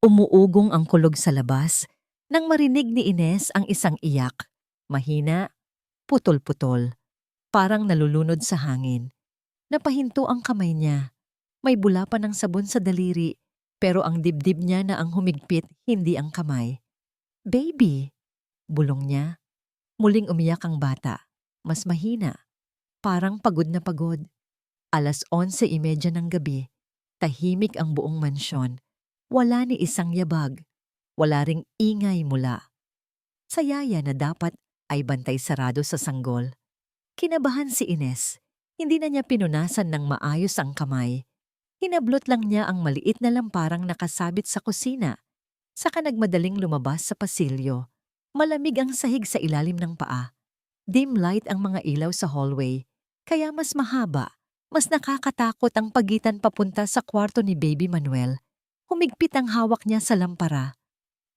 Umuugong ang kulog sa labas nang marinig ni Ines ang isang iyak. Mahina, putol-putol, parang nalulunod sa hangin. Napahinto ang kamay niya. May bula pa ng sabon sa daliri, pero ang dibdib niya na ang humigpit, hindi ang kamay. "Baby!" bulong niya. Muling umiyak ang bata. Mas mahina, parang pagod na pagod. 11:30 ng gabi, tahimik ang buong mansyon. Wala ni isang yabag, wala ring ingay mula sa yaya na dapat ay bantay sarado sa sanggol. Kinabahan si Ines. Hindi na niya pinunasan ng maayos ang kamay. Hinablot lang niya ang maliit na lamparang nakasabit sa kusina. Saka nagmadaling lumabas sa pasilyo. Malamig ang sahig sa ilalim ng paa. Dim light ang mga ilaw sa hallway. Kaya mas mahaba, mas nakakatakot ang pagitan papunta sa kwarto ni Baby Manuel. Humigpit ang hawak niya sa lampara.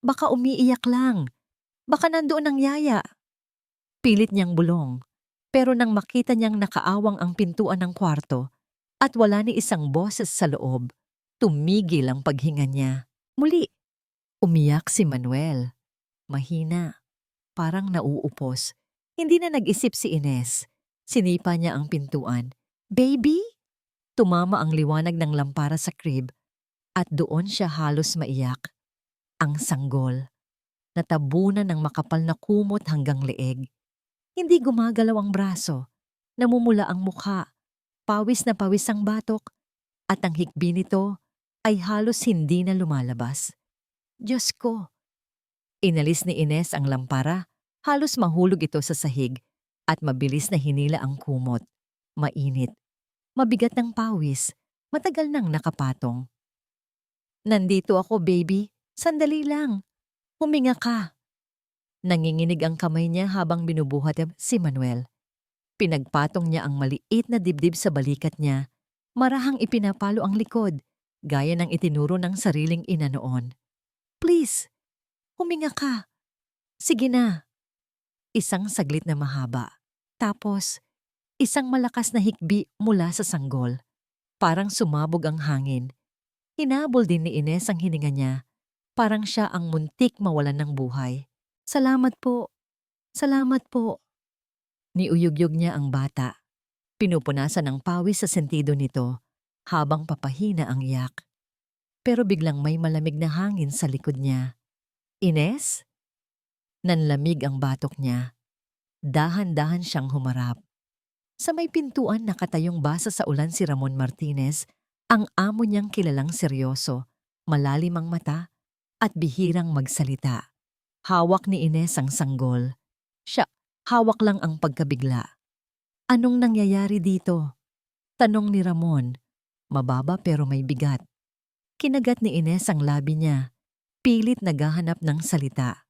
Baka umiiyak lang. Baka nandoon ang yaya. Pilit niyang bulong. Pero nang makita niyang nakaawang ang pintuan ng kwarto at wala ni isang boses sa loob, tumigil ang paghinga niya. Muli, umiyak si Manuel. Mahina, parang nauupos. Hindi na nag-isip si Ines. Sinipa niya ang pintuan. "Baby?" Tumama ang liwanag ng lampara sa crib at doon siya halos maiyak. Ang sanggol, natabunan ng makapal na kumot hanggang leeg. Hindi gumagalaw ang braso, namumula ang mukha, pawis na pawis ang batok, at ang hikbi nito ay halos hindi na lumalabas. Diyos ko! Inalis ni Ines ang lampara, halos mahulog ito sa sahig, at mabilis na hinila ang kumot. Mainit, mabigat ng pawis, matagal nang nakapatong. "Nandito ako, baby. Sandali lang. Huminga ka." Nanginginig ang kamay niya habang binubuhat si Manuel. Pinagpatong niya ang maliit na dibdib sa balikat niya. Marahang ipinapalo ang likod, gaya ng itinuro ng sariling ina noon. "Please, huminga ka. Sige na." Isang saglit na mahaba. Tapos, isang malakas na hikbi mula sa sanggol. Parang sumabog ang hangin. Hinabol din ni Ines ang hininga niya. Parang siya ang muntik mawalan ng buhay. "Salamat po. Salamat po." Niuyugyug niya ang bata. Pinupunasan ng pawis sa sentido nito habang papahina ang iyak. Pero biglang may malamig na hangin sa likod niya. "Ines?" Nanlamig ang batok niya. Dahan-dahan siyang humarap. Sa may pintuan nakatayong basa sa ulan si Ramon Martinez, ang amo niyang kilalang seryoso, malalim ang mata, at bihirang magsalita. Hawak ni Ines ang sanggol. Siya, hawak lang ang pagkabigla. "Anong nangyayari dito?" Tanong ni Ramon. Mababa pero may bigat. Kinagat ni Ines ang labi niya. Pilit naghahanap ng salita.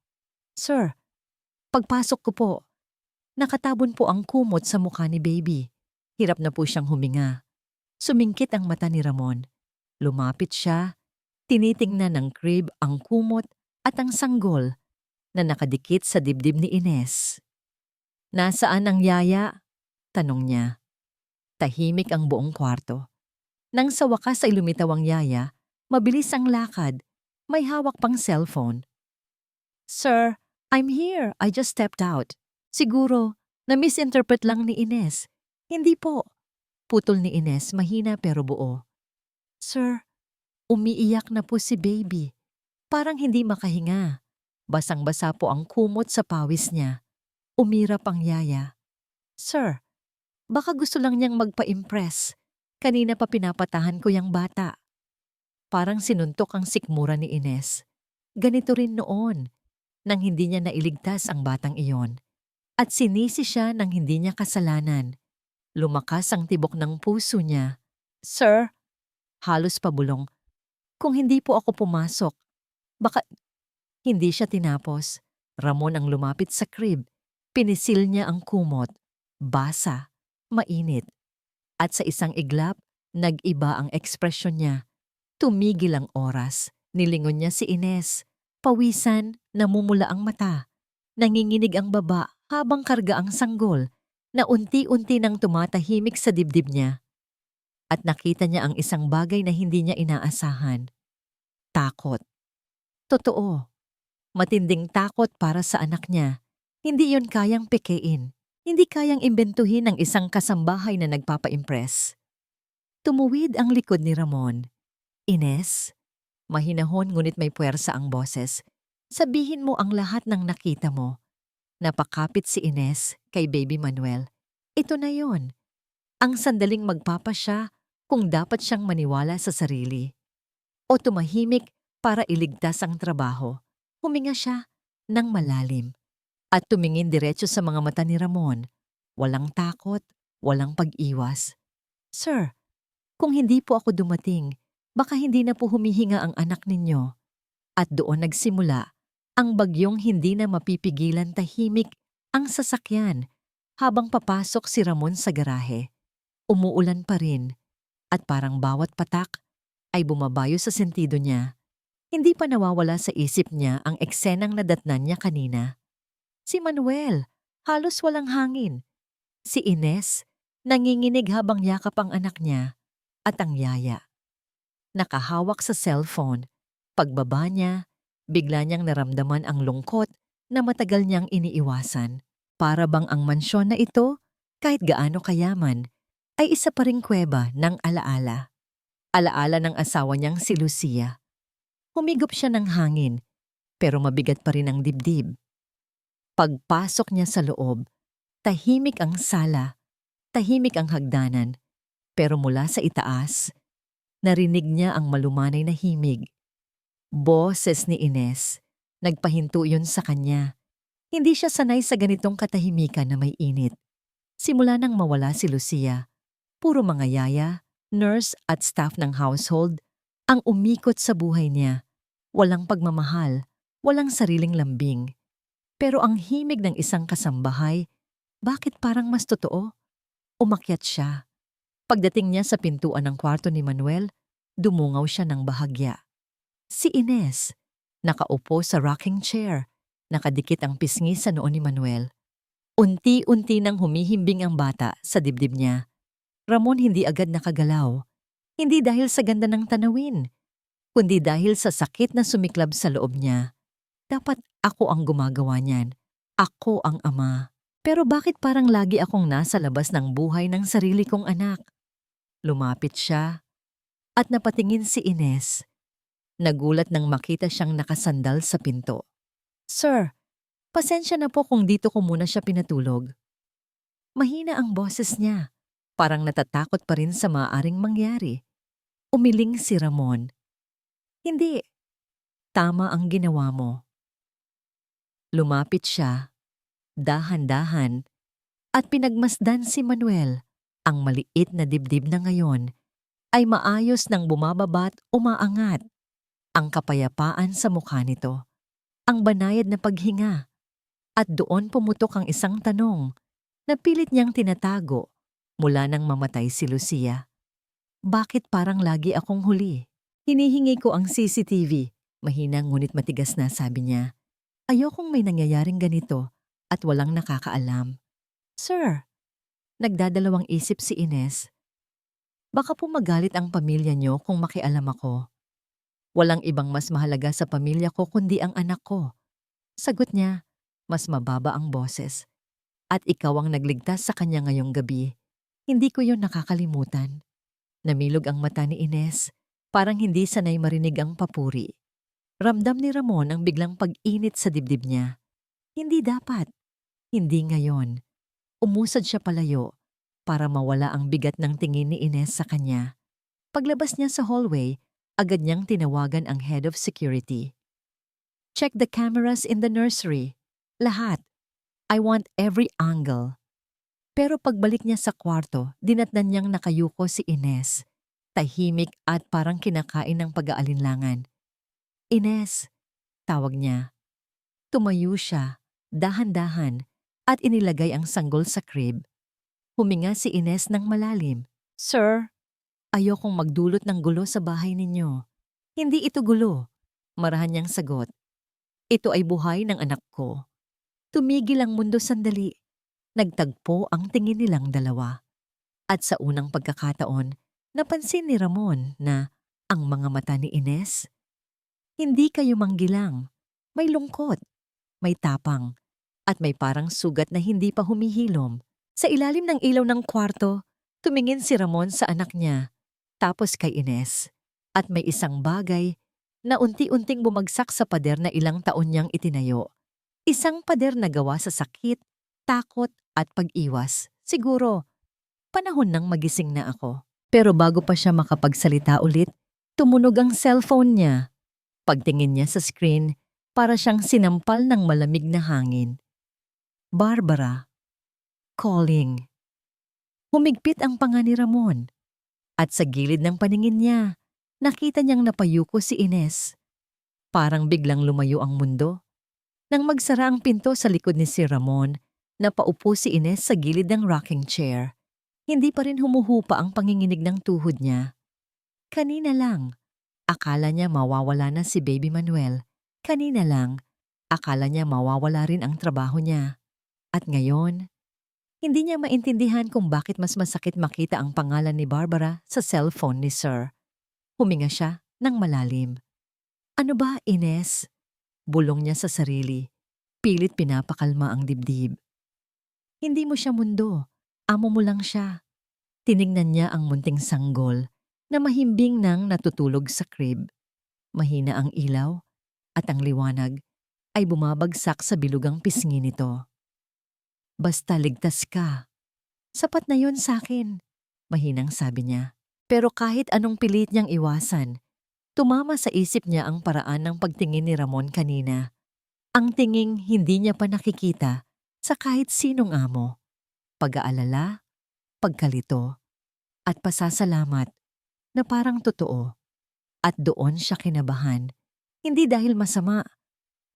"Sir, pagpasok ko po, nakatabon po ang kumot sa mukha ni Baby." Hirap na po siyang huminga. Sumingkit ang mata ni Ramon. Lumapit siya, tinitingnan ng crib ang kumot at ang sanggol na nakadikit sa dibdib ni Ines. "Nasaan ang yaya?" tanong niya. Tahimik ang buong kwarto. Nang sa wakas ay lumitaw ang yaya, mabilis ang lakad, may hawak pang cellphone. "Sir, I'm here. I just stepped out." "Siguro, na-misinterpret lang ni Ines." "Hindi po." Putol ni Ines, mahina pero buo. "Sir, umiiyak na po si Baby. Parang hindi makahinga. Basang-basa po ang kumot sa pawis niya." Umirap ang yaya. "Sir, baka gusto lang niyang magpa-impress. Kanina pa pinapatahan ko yang bata." Parang sinuntok ang sikmura ni Ines. Ganito rin noon, nang hindi niya nailigtas ang batang iyon. At sinisi siya nang hindi niya kasalanan. Lumakas ang tibok ng puso niya. "Sir," halos pabulong, "kung hindi po ako pumasok, baka..." Hindi siya tinapos. Ramon ang lumapit sa crib. Pinisil niya ang kumot. Basa, mainit. At sa isang iglap, nag-iba ang ekspresyon niya. Tumigil ang oras. Nilingon niya si Ines. Pawisan, namumula ang mata. Nanginginig ang baba habang karga ang sanggol na unti-unti nang tumatahimik sa dibdib niya. At nakita niya ang isang bagay na hindi niya inaasahan. Takot. totoo. Matinding takot para sa anak niya. Hindi yon kayang pekein. Hindi kayang imbentuhin ng isang kasambahay na nagpapa-impress. Tumuwid ang likod ni Ramon. Ines, mahinahon ngunit may puwersa ang boses. Sabihin mo ang lahat ng nakita mo. Napakapit si Ines kay Baby Manuel. Ito na yon. Ang sandaling magpapasya kung dapat siyang maniwala sa sarili. O tumahimik para iligtas ang trabaho. Huminga siya ng malalim at tumingin diretso sa mga mata ni Ramon. Walang takot, walang pag-iwas. Sir, kung hindi po ako dumating, baka hindi na po humihinga ang anak ninyo. At doon nagsimula ang bagyong hindi na mapipigilan. Tahimik ang sasakyan habang papasok si Ramon sa garahe. Umuulan pa rin at parang bawat patak ay bumabayo sa sentido niya. Hindi pa nawawala sa isip niya ang eksenang nadatnan niya kanina. Si Manuel, halos walang hangin. Si Ines, nanginginig habang yakap ang anak niya. At ang yaya, nakahawak sa cellphone. Pagbaba niya, bigla niyang naramdaman ang lungkot na matagal niyang iniiwasan. Para bang ang mansyon na ito, kahit gaano kayaman, ay isa pa ring kuweba ng alaala. Alaala ng asawa niyang si Lucia. Humigop siya ng hangin, pero mabigat pa rin ang dibdib. Pagpasok niya sa loob, tahimik ang sala, tahimik ang hagdanan. Pero mula sa itaas, narinig niya ang malumanay na himig. Boses ni Ines, nagpahinto yun sa kanya. Hindi siya sanay sa ganitong katahimikan na may init. Simula nang mawala si Lucia, puro mga yaya, nurse at staff ng household ang umikot sa buhay niya. Walang pagmamahal, walang sariling lambing. Pero ang himig ng isang kasambahay, bakit parang mas totoo? Umakyat siya. Pagdating niya sa pintuan ng kwarto ni Manuel, dumungaw siya ng bahagya. Si Ines, nakaupo sa rocking chair, nakadikit ang pisngi sa noo ni Manuel. Unti-unti nang humihimbing ang bata sa dibdib niya. Ramon hindi agad nakagalaw. Hindi dahil sa ganda ng tanawin, kundi dahil sa sakit na sumiklab sa loob niya. Dapat ako ang gumagawa niyan. Ako ang ama. Pero bakit parang lagi akong nasa labas ng buhay ng sarili kong anak? Lumapit siya at napatingin si Ines. Nagulat nang makita siyang nakasandal sa pinto. Sir, pasensya na po kung dito ko muna siya pinatulog. Mahina ang boses niya. Parang natatakot pa rin sa maaaring mangyari. Umiling si Ramon. Hindi. Tama ang ginawa mo. Lumapit siya, dahan-dahan, at pinagmasdan si Manuel. Ang maliit na dibdib na ngayon ay maayos nang bumababat, umaangat. Ang kapayapaan sa mukha nito, ang banayad na paghinga. At doon pumutok ang isang tanong na pilit niyang tinatago mula nang mamatay si Lucia. Bakit parang lagi akong huli? Hinihingi ko ang CCTV. Mahina ngunit matigas na sabi niya. Ayokong may nangyayaring ganito at walang nakakaalam. Sir, nagdadalawang isip si Ines. Baka po magalit ang pamilya niyo kung makialam ako. Walang ibang mas mahalaga sa pamilya ko kundi ang anak ko. Sagot niya, mas mababa ang boses. At ikaw ang nagligtas sa kanya ngayong gabi. Hindi ko yon nakakalimutan. Namilog ang mata ni Ines, parang hindi sanay marinig ang papuri. Ramdam ni Ramon ang biglang pag-init sa dibdib niya. Hindi dapat. Hindi ngayon. Umusad siya palayo para mawala ang bigat ng tingin ni Ines sa kanya. Paglabas niya sa hallway, agad niyang tinawagan ang head of security. Check the cameras in the nursery. Lahat. I want every angle. Pero pagbalik niya sa kwarto, dinatnan niyang nakayuko si Ines. Tahimik at parang kinakain ng pag-aalinlangan. Ines, tawag niya. Tumayo siya, dahan-dahan, at inilagay ang sanggol sa crib. Huminga si Ines ng malalim. Sir, ayokong magdulot ng gulo sa bahay ninyo. Hindi ito gulo. Marahan niyang sagot. Ito ay buhay ng anak ko. Tumigil ang mundo sandali. Nagtagpo ang tingin nilang dalawa. At sa unang pagkakataon, napansin ni Ramon na ang mga mata ni Ines Hindi kayo manggilang. May lungkot, may tapang, at may parang sugat na hindi pa humihilom. Sa ilalim ng ilaw ng kwarto, tumingin si Ramon sa anak niya, tapos kay Ines. At may isang bagay na unti-unting bumagsak sa pader na ilang taon niyang itinayo. Isang pader na gawa sa sakit, takot at pag-iwas. Siguro, panahon nang magising na ako. Pero bago pa siya makapagsalita ulit, tumunog ang cellphone niya. Pagtingin niya sa screen, para siyang sinampal ng malamig na hangin. Barbara. Calling. Humigpit ang panga ni Ramon. At sa gilid ng paningin niya, nakita niyang napayuko si Ines. Parang biglang lumayo ang mundo. Nang magsara ang pinto sa likod ni si Ramon, napaupo si Ines sa gilid ng rocking chair. Hindi pa rin humuhupa ang panginginig ng tuhod niya. Kanina lang, akala niya mawawala na si Baby Manuel. Kanina lang, akala niya mawawala rin ang trabaho niya. At ngayon, hindi niya maintindihan kung bakit mas masakit makita ang pangalan ni Barbara sa cellphone ni Sir. Huminga siya ng malalim. Ano ba, Ines? Bulong niya sa sarili. Pilit pinapakalma ang dibdib. Hindi mo siya mundo. Amo mo lang siya. Tiningnan niya ang munting sanggol na mahimbing nang natutulog sa crib. Mahina ang ilaw at ang liwanag ay bumabagsak sa bilugang pisngi nito. Basta ligtas ka. Sapat na yon sa akin, mahinang sabi niya. Pero kahit anong pilit niyang iwasan, tumama sa isip niya ang paraan ng pagtingin ni Ramon kanina. Ang tinging hindi niya pa nakikita sa kahit sinong amo. Pag-aalala, pagkalito, at pasasalamat na parang totoo. At doon siya kinabahan. Hindi dahil masama,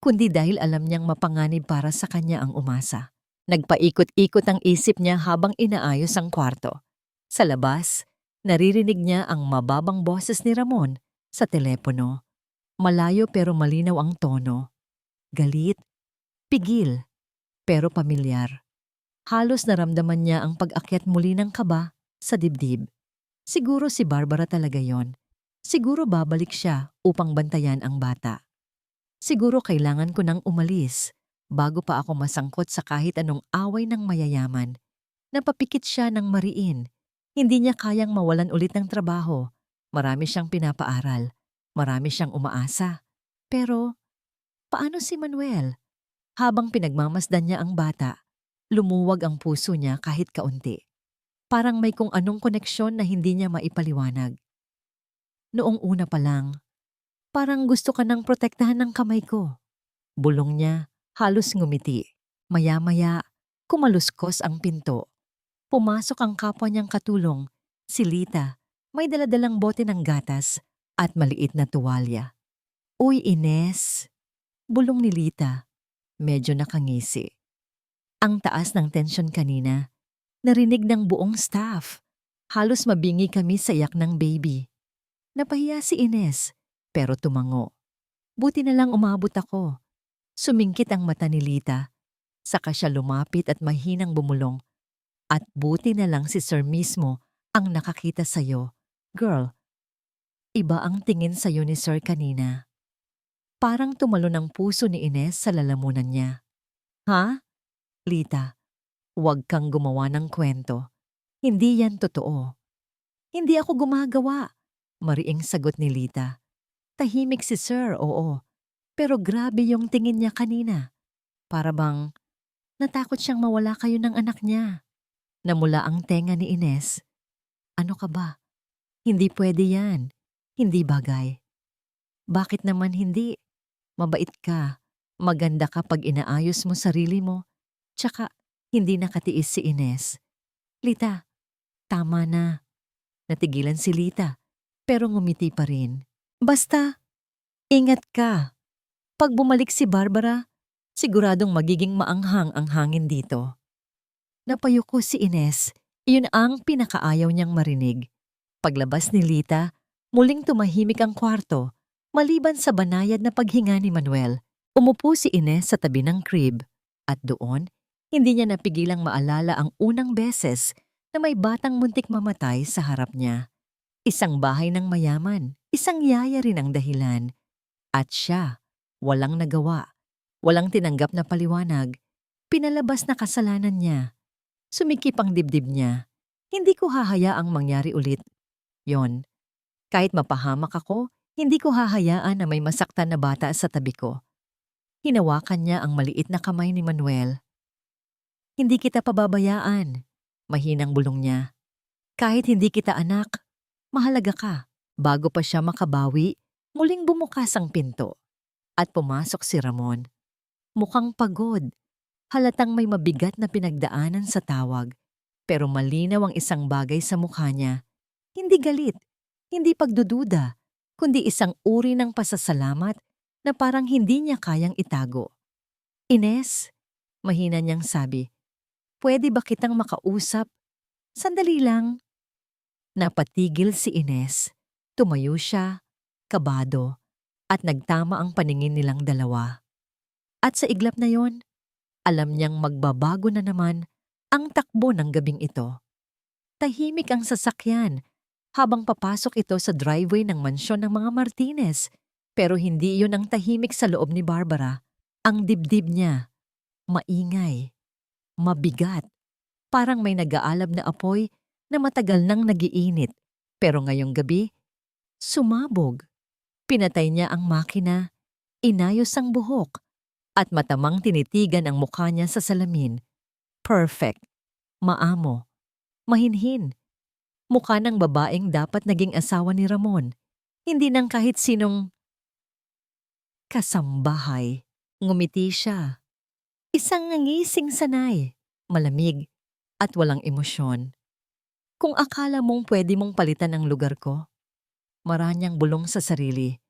kundi dahil alam niyang mapanganib para sa kanya ang umasa. Nagpaikot-ikot ang isip niya habang inaayos ang kwarto. Sa labas, naririnig niya ang mababang boses ni Ramon sa telepono. Malayo pero malinaw ang tono. Galit, pigil, pero pamilyar. Halos naramdaman niya ang pag-akyat muli ng kaba sa dibdib. Siguro si Barbara talaga yon. Siguro babalik siya upang bantayan ang bata. Siguro kailangan ko nang umalis bago pa ako masangkot sa kahit anong away ng mayayaman. Napapikit siya ng mariin. Hindi niya kayang mawalan ulit ng trabaho. Marami siyang pinapaaral. Marami siyang umaasa. Pero, paano si Manuel? Habang pinagmamasdan niya ang bata, lumuwag ang puso niya kahit kaunti. Parang may kung anong koneksyon na hindi niya maipaliwanag. Noong una pa lang, parang gusto ka nang protektahan ng kamay ko. Bulong niya, halos ngumiti. Maya-maya, kumaluskos ang pinto. Pumasok ang kapwa niyang katulong, si Lita. May daladalang bote ng gatas at maliit na tuwalya. Uy, Ines! Bulong ni Lita. Medyo nakangisi. Ang taas ng tensyon kanina, narinig ng buong staff. Halos mabingi kami sa iyak ng baby. Napahiya si Ines, pero tumango. Buti na lang umabot ako. Sumingkit ang mata ni Lita. Saka siya lumapit at mahinang bumulong. At buti na lang si Sir mismo ang nakakita sa'yo. Girl, iba ang tingin sa'yo ni Sir kanina. Parang tumalon ang puso ni Ines sa lalamunan niya. Ha? Lita, huwag kang gumawa ng kwento. Hindi yan totoo. Hindi ako gumagawa, mariing sagot ni Lita. Tahimik si Sir, oo. Pero grabe yung tingin niya kanina. Para bang natakot siyang mawala kayo ng anak niya. Namula ang tenga ni Ines. Ano ka ba? Hindi pwede yan. Hindi bagay. Bakit naman hindi? Mabait ka. Maganda ka pag inaayos mo sarili mo. Tsaka hindi nakatiis si Ines. Lita, tama na. Natigilan si Lita, pero ngumiti pa rin. Basta, ingat ka. Pag bumalik si Barbara, siguradong magiging maanghang ang hangin dito. Napayuko si Ines. Iyon ang pinakaayaw niyang marinig. Paglabas ni Lita, muling tumahimik ang kwarto. Maliban sa banayad na paghinga ni Manuel, umupo si Ines sa tabi ng crib. At doon, hindi niya napigilang maalala ang unang beses na may batang muntik mamatay sa harap niya. Isang bahay ng mayaman, isang yaya rin ang dahilan. At siya, walang nagawa, walang tinanggap na paliwanag, pinalabas na kasalanan niya. Sumikip ang dibdib niya. Hindi ko hahayaang mangyari ulit. Yon, kahit mapahamak ako, hindi ko hahayaan na may masaktan na bata sa tabi ko. Hinawakan niya ang maliit na kamay ni Manuel. Hindi kita pababayaan, mahinang bulong niya. Kahit hindi kita anak, mahalaga ka. Bago pa siya makabawi, muling bumukas ang pinto. At pumasok si Ramon. Mukhang pagod. Halatang may mabigat na pinagdaanan sa tawag. Pero malinaw ang isang bagay sa mukha niya. Hindi galit, hindi pagdududa, kundi isang uri ng pasasalamat na parang hindi niya kayang itago. Ines, mahina niyang sabi, pwede ba kitang makausap? Sandali lang. Napatigil si Ines. Tumayo siya, kabado, at nagtama ang paningin nilang dalawa. At sa iglap na yon, alam niyang magbabago na naman ang takbo ng gabing ito. Tahimik ang sasakyan habang papasok ito sa driveway ng mansyon ng mga Martinez. Pero hindi iyon ang tahimik sa loob ni Barbara. Ang dibdib niya, maingay, mabigat, parang may nag-aalab na apoy na matagal nang nagiinit. Pero ngayong gabi, sumabog. Pinatay niya ang makina, inayos ang buhok, at matamang tinitigan ang mukha niya sa salamin. Perfect, maamo, mahinhin. Mukha ng babaeng dapat naging asawa ni Ramon, hindi ng kahit sinong kasambahay. Ngumiti siya. Isang ngising sanay, malamig, at walang emosyon. Kung akala mong pwede mong palitan ang lugar ko, maranyang bulong sa sarili.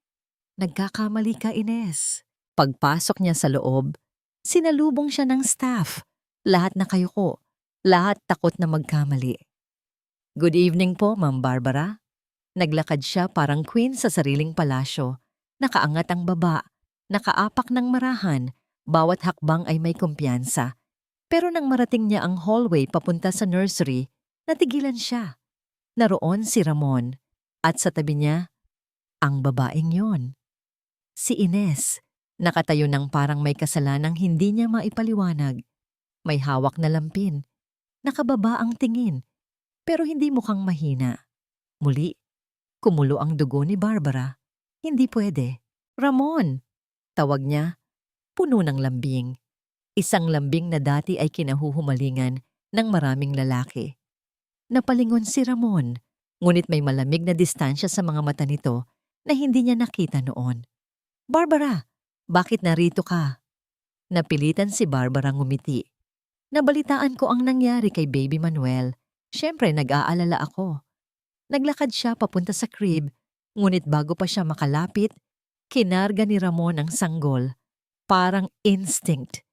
Nagkakamali ka, Ines. Pagpasok niya sa loob, sinalubong siya ng staff. Lahat nakayuko, lahat takot na magkamali. Good evening po, Ma'am Barbara. Naglakad siya parang queen sa sariling palasyo. Nakaangat ang baba, nakaapak ng marahan, bawat hakbang ay may kumpiyansa. Pero nang marating niya ang hallway papunta sa nursery, natigilan siya. Naroon si Ramon, at sa tabi niya, ang babaeng yon. Si Ines, nakatayo ng parang may kasalanang hindi niya maipaliwanag. May hawak na lampin, nakababa ang tingin, pero hindi mukhang mahina. Muli, kumulo ang dugo ni Barbara. Hindi pwede. Ramon! Tawag niya, puno ng lambing. Isang lambing na dati ay kinahuhumalingan ng maraming lalaki. Napalingon si Ramon, ngunit may malamig na distansya sa mga mata nito na hindi niya nakita noon. Barbara, bakit narito ka? Napilitan si Barbara ngumiti. Nabalitaan ko ang nangyari kay Baby Manuel. Siyempre nag-aalala ako. Naglakad siya papunta sa crib, ngunit bago pa siya makalapit, kinarga ni Ramon ang sanggol. Parang instinct.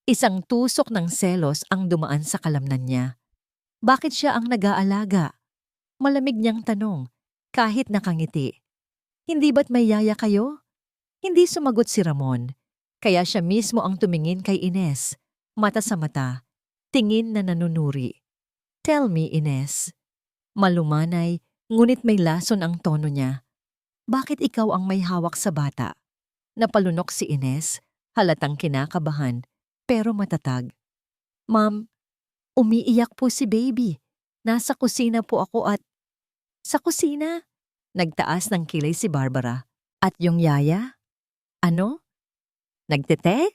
Isang tusok ng selos ang dumaan sa kalamnan niya. Bakit siya ang nag-aalaga? Malamig niyang tanong, kahit nakangiti. Hindi ba't may yaya kayo? Hindi sumagot si Ramon, kaya siya mismo ang tumingin kay Ines, mata sa mata, tingin na nanunuri. Tell me, Ines. Malumanay, ngunit may lason ang tono niya. Bakit ikaw ang may hawak sa bata? Napalunok si Ines, halatang kinakabahan, pero matatag. Ma'am, umiiyak po si baby. Nasa kusina po ako at... Sa kusina? Nagtaas ng kilay si Barbara. At yung yaya? Ano? Nagtete?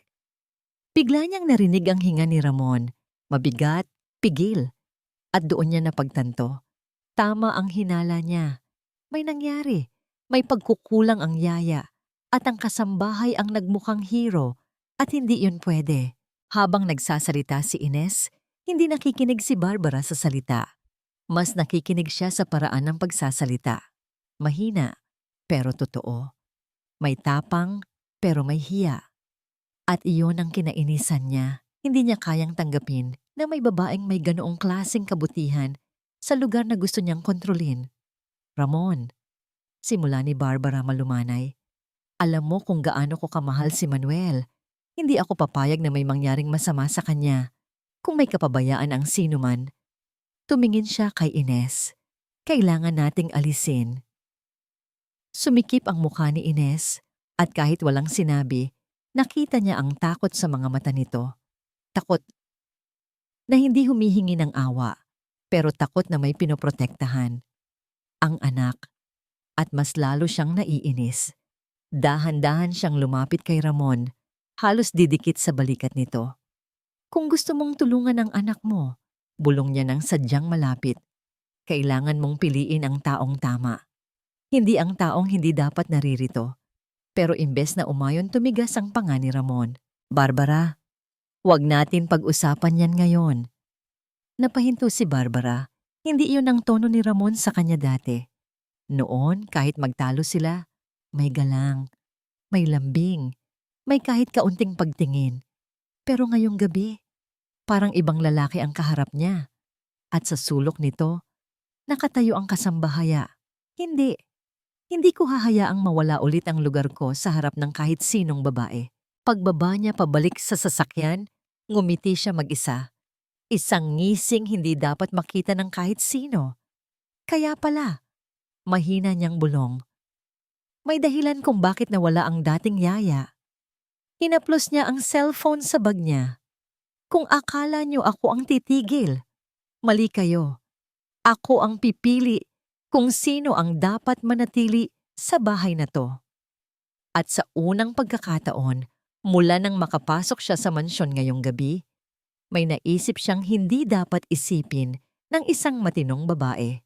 Bigla niyang narinig ang hinga ni Ramon. Mabigat, pigil. At doon niya napagtanto. Tama ang hinala niya. May nangyari. May pagkukulang ang yaya. At ang kasambahay ang nagmukhang hero. At hindi yun pwede. Habang nagsasalita si Ines, hindi nakikinig si Barbara sa salita. Mas nakikinig siya sa paraan ng pagsasalita. Mahina, pero totoo. May tapang, pero may hiya. At iyon ang kinainisan niya. Hindi niya kayang tanggapin na may babaeng may ganoong klaseng kabutihan sa lugar na gusto niyang kontrolin. Ramon, simula ni Barbara malumanay. Alam mo kung gaano ko kamahal si Manuel. Hindi ako papayag na may mangyaring masama sa kanya. Kung may kapabayaan ang sino man. Tumingin siya kay Ines. Kailangan nating alisin. Sumikip ang mukha ni Ines. At kahit walang sinabi, nakita niya ang takot sa mga mata nito. Takot na hindi humihingi ng awa, pero takot na may pinoprotektahan. Ang anak, at mas lalo siyang naiinis. Dahan-dahan siyang lumapit kay Ramon, halos didikit sa balikat nito. Kung gusto mong tulungan ang anak mo, bulong niya ng sadyang malapit. Kailangan mong piliin ang taong tama. Hindi ang taong hindi dapat naririto. Pero imbes na umayon, tumigas ang panga ni Ramon. Barbara, huwag natin pag-usapan yan ngayon. Napahinto si Barbara. Hindi iyon ang tono ni Ramon sa kanya dati. Noon, kahit magtalo sila, may galang, may lambing, may kahit kaunting pagtingin. Pero ngayong gabi, parang ibang lalaki ang kaharap niya. At sa sulok nito, nakatayo ang kasambahaya. Hindi ko hahayaang mawala ulit ang lugar ko sa harap ng kahit sinong babae. Pagbaba niya pabalik sa sasakyan, ngumiti siya mag-isa. Isang ngising hindi dapat makita ng kahit sino. Kaya pala, mahina niyang bulong. May dahilan kung bakit nawala ang dating yaya. Hinaplos niya ang cellphone sa bag niya. Kung akala niyo ako ang titigil, mali kayo. Ako ang pipili kung sino ang dapat manatili sa bahay na to. At sa unang pagkakataon, mula nang makapasok siya sa mansyon ngayong gabi, may naisip siyang hindi dapat isipin ng isang matinong babae.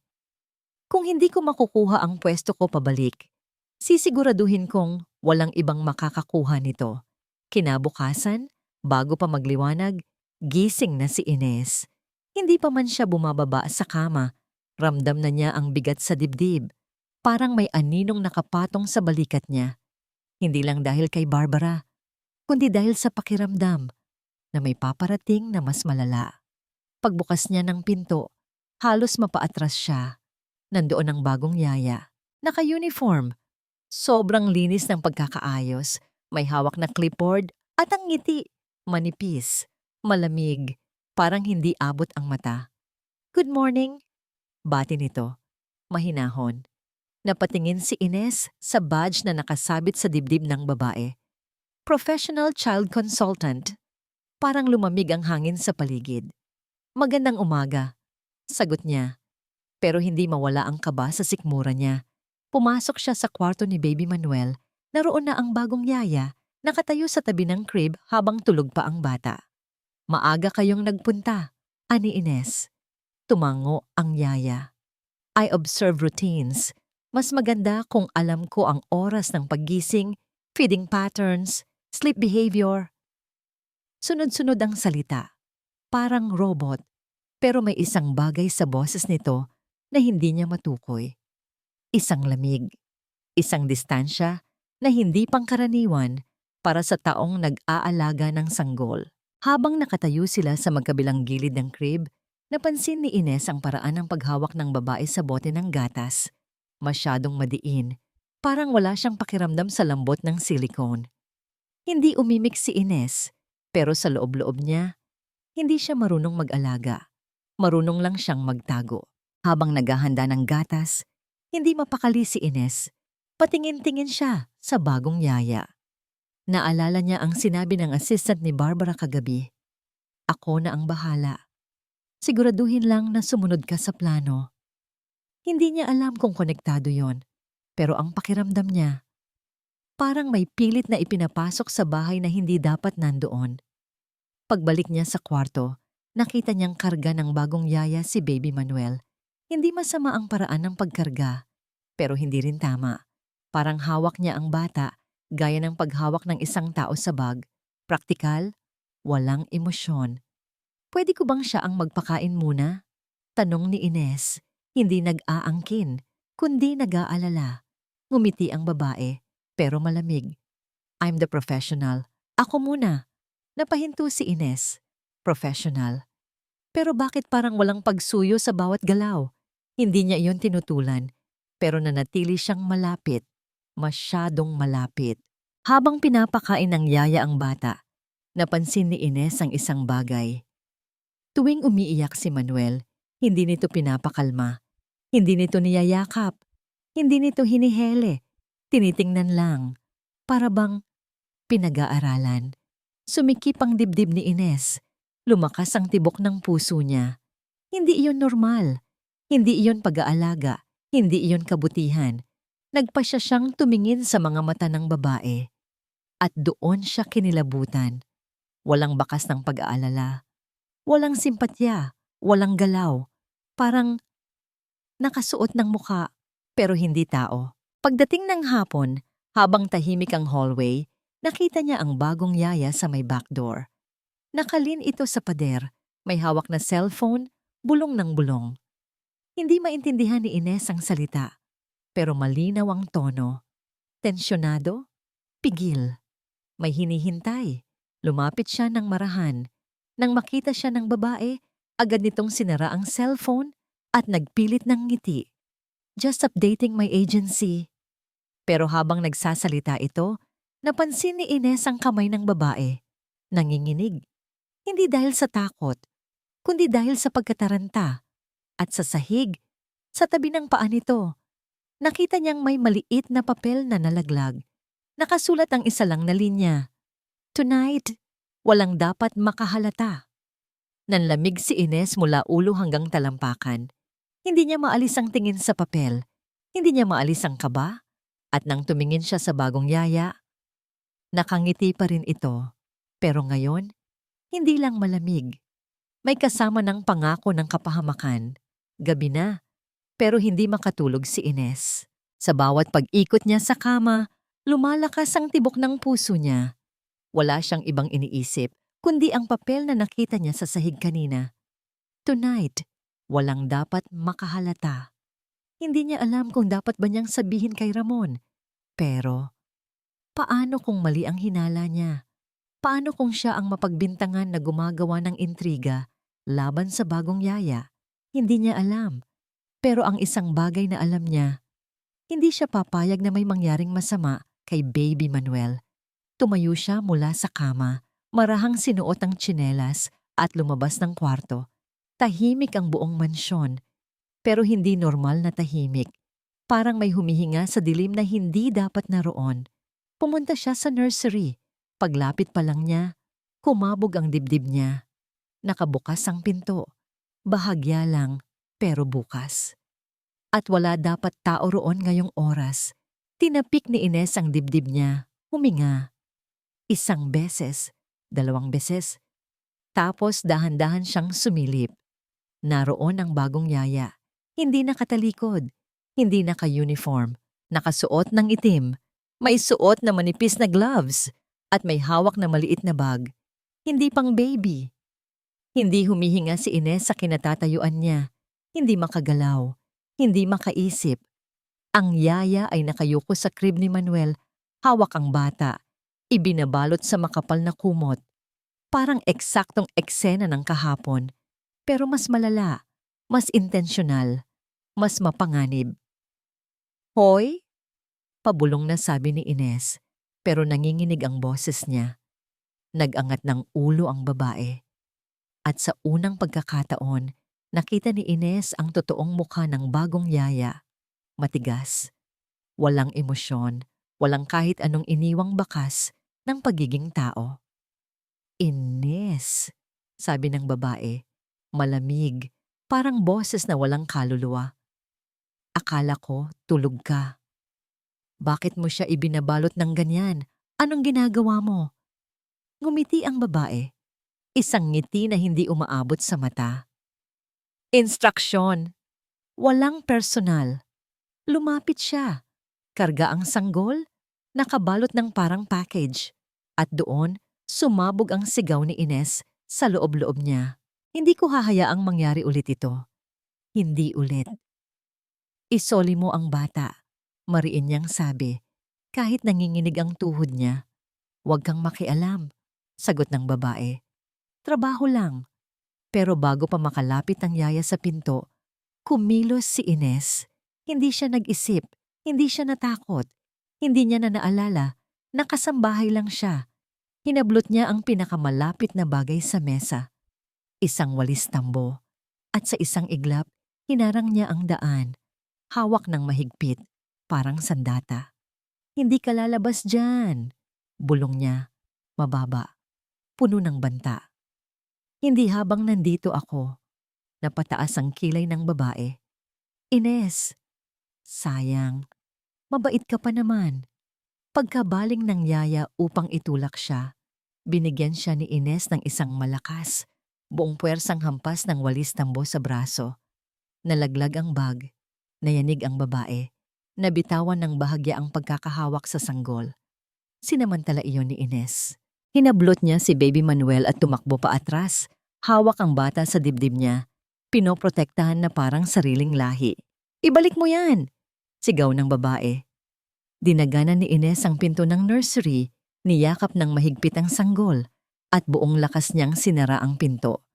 Kung hindi ko makukuha ang pwesto ko pabalik, sisiguraduhin kong walang ibang makakakuha nito. Kinabukasan, bago pa magliwanag, gising na si Ines. Hindi pa man siya bumababa sa kama, ramdam na niya ang bigat sa dibdib. Parang may aninong nakapatong sa balikat niya. Hindi lang dahil kay Barbara, kundi dahil sa pakiramdam na may paparating na mas malala. Pagbukas niya ng pinto, halos mapaatras siya. Nandoon ang bagong yaya. Naka-uniform. Sobrang linis ng pagkakaayos. May hawak na clipboard at ang ngiti. Manipis, malamig, parang hindi abot ang mata. "Good morning," bati nito. Mahinahon. Napatingin si Ines sa badge na nakasabit sa dibdib ng babae. Professional Child Consultant. Parang lumamig ang hangin sa paligid. "Magandang umaga," sagot niya. Pero hindi mawala ang kaba sa sikmura niya. Pumasok siya sa kwarto ni Baby Manuel. Naroon na ang bagong yaya, nakatayo sa tabi ng crib habang tulog pa ang bata. "Maaga kayong nagpunta," ani Ines. Tumango ang yaya. "I observe routines. Mas maganda kung alam ko ang oras ng paggising, feeding patterns, sleep behavior." Sunod-sunod ang salita. Parang robot. Pero may isang bagay sa boses nito na hindi niya matukoy. Isang lamig. Isang distansya na hindi pangkaraniwan para sa taong nag-aalaga ng sanggol. Habang nakatayo sila sa magkabilang gilid ng crib, napansin ni Ines ang paraan ng paghawak ng babae sa bote ng gatas. Masyadong madiin. Parang wala siyang pakiramdam sa lambot ng silicone. Hindi umimik si Ines, pero sa loob-loob niya, hindi siya marunong mag-alaga. Marunong lang siyang magtago. Habang naghahanda ng gatas, hindi mapakali si Ines. Patingin-tingin siya sa bagong yaya. Naalala niya ang sinabi ng assistant ni Barbara kagabi. "Ako na ang bahala. Siguraduhin lang na sumunod ka sa plano." Hindi niya alam kung konektado yon, pero ang pakiramdam niya, parang may pilit na ipinapasok sa bahay na hindi dapat nandoon. Pagbalik niya sa kwarto, nakita niyang karga ng bagong yaya si Baby Manuel. Hindi masama ang paraan ng pagkarga, pero hindi rin tama. Parang hawak niya ang bata, gaya ng paghawak ng isang tao sa bag. Praktikal, walang emosyon. "Pwede ko bang siya ang magpakain muna?" Tanong ni Ines. Hindi nag-aangkin, kundi nag-aalala. Ngumiti ang babae, pero malamig. "I'm the professional. Ako muna." Napahinto si Ines. Professional. Pero bakit parang walang pagsuyo sa bawat galaw? Hindi niya iyon tinutulan, pero nanatili siyang malapit. Masyadong malapit. Habang pinapakain ng yaya ang bata, napansin ni Ines ang isang bagay. Tuwing umiiyak si Manuel, hindi nito pinapakalma. Hindi nito niyayakap. Hindi nito hinihele. Tinitingnan lang. Para bang pinag-aaralan. Sumikip ang dibdib ni Ines. Lumakas ang tibok ng puso niya. Hindi iyon normal. Hindi iyon pag-aalaga. Hindi iyon kabutihan. Nagpasya siyang tumingin sa mga mata ng babae. At doon siya kinilabutan. Walang bakas ng pag-aalala. Walang simpatya. Walang galaw. Parang nakasuot ng muka, pero hindi tao. Pagdating ng hapon, habang tahimik ang hallway, nakita niya ang bagong yaya sa may back door. Nakalin ito sa pader, may hawak na cellphone, bulong ng bulong. Hindi maintindihan ni Ines ang salita, pero malinaw ang tono. Tensyonado, pigil. May hinihintay. Lumapit siya ng marahan. Nang makita siya ng babae, agad nitong sinara ang cellphone at nagpilit ng ngiti. Just updating my agency. Pero habang nagsasalita ito, napansin ni Ines ang kamay ng babae. Nanginginig. Hindi dahil sa takot, kundi dahil sa pagkataranta. At sa sahig, sa tabi ng paa nito, nakita niyang may maliit na papel na nalaglag. Nakasulat ang isa lang na linya. Tonight, walang dapat makahalata. Nanlamig si Ines mula ulo hanggang talampakan. Hindi niya maalis ang tingin sa papel. Hindi niya maalis ang kaba. At nang tumingin siya sa bagong yaya, nakangiti pa rin ito. Pero ngayon, hindi lang malamig. May kasama ng pangako ng kapahamakan. Gabi na, pero hindi makatulog si Ines. Sa bawat pag-ikot niya sa kama, lumalakas ang tibok ng puso niya. Wala siyang ibang iniisip, kundi ang papel na nakita niya sa sahig kanina. Tonight, walang dapat makahalata. Hindi niya alam kung dapat ba niyang sabihin kay Ramon. Pero, paano kung mali ang hinala niya? Paano kung siya ang mapagbintangan na gumagawa ng intriga laban sa bagong yaya? Hindi niya alam. Pero ang isang bagay na alam niya, hindi siya papayag na may mangyaring masama kay Baby Manuel. Tumayo siya mula sa kama, marahang sinuot ang tsinelas at lumabas ng kwarto. Tahimik ang buong mansyon, pero hindi normal na tahimik. Parang may humihinga sa dilim na hindi dapat naroon. Pumunta siya sa nursery. Paglapit pa lang niya, kumabog ang dibdib niya. Nakabukas ang pinto. Bahagya lang, pero bukas. At wala dapat tao roon ngayong oras. Tinapik ni Ines ang dibdib niya. Huminga. Isang beses, 2 beses. Tapos dahan-dahan siyang sumilip. Naroon ang bagong yaya. Hindi nakatalikod. Hindi naka-uniform. Nakasuot ng itim. May suot na manipis na gloves. At may hawak na maliit na bag. Hindi pang baby. Hindi humihinga si Ines sa kinatatayuan niya. Hindi makagalaw. Hindi makaisip. Ang yaya ay nakayuko sa crib ni Manuel. Hawak ang bata. Ibinabalot sa makapal na kumot. Parang eksaktong eksena ng kahapon. Pero mas malala, mas intensyonal, mas mapanganib. Hoy? Pabulong na sabi ni Ines, pero nanginginig ang boses niya. Nag-angat ng ulo ang babae. At sa unang pagkakataon, nakita ni Ines ang totoong mukha ng bagong yaya. Matigas. Walang emosyon, walang kahit anong iniwang bakas ng pagiging tao. Ines, sabi ng babae, malamig, parang boses na walang kaluluwa. Akala ko tulog ka. Bakit mo siya ibinabalot ng ganyan? Anong ginagawa mo? Ngumiti ang babae. Isang ngiti na hindi umaabot sa mata. Instruksyon. Walang personal. Lumapit siya. Karga ang sanggol, nakabalot ng parang package. At doon, sumabog ang sigaw ni Ines sa loob-loob niya. Hindi ko hahayaang mangyari ulit ito. Hindi ulit. Isoli mo ang bata, mariin niyang sabi, kahit nanginginig ang tuhod niya. Huwag kang makialam, sagot ng babae. Trabaho lang. Pero bago pa makalapit ang yaya sa pinto, kumilos si Ines. Hindi siya nag-isip, hindi siya natakot, hindi niya na naalala, nakasambahay lang siya. Hinablot niya ang pinakamalapit na bagay sa mesa. Isang walis tambo. At sa isang iglap, hinarang niya ang daan. Hawak ng mahigpit, parang sandata. Hindi ka lalabas dyan. Bulong niya, mababa, puno ng banta. Hindi habang nandito ako. Napataas ang kilay ng babae. Ines, sayang, mabait ka pa naman. Pagkabaling ng yaya upang itulak siya, binigyan siya ni Ines ng isang malakas, buong puwersang hampas ng walis tambo sa braso. Nalaglag ang bag, nayanig ang babae, nabitawan ng bahagya ang pagkakahawak sa sanggol. Sinamantala iyon ni Ines. Hinablot niya si Baby Manuel at tumakbo pa atras. Hawak ang bata sa dibdib niya. Pinoprotektahan na parang sariling lahi. Ibalik mo yan! Sigaw ng babae. Dinaganan ni Ines ang pinto ng nursery, niyakap ng mahigpit ang sanggol, at buong lakas niyang sinara ang pinto.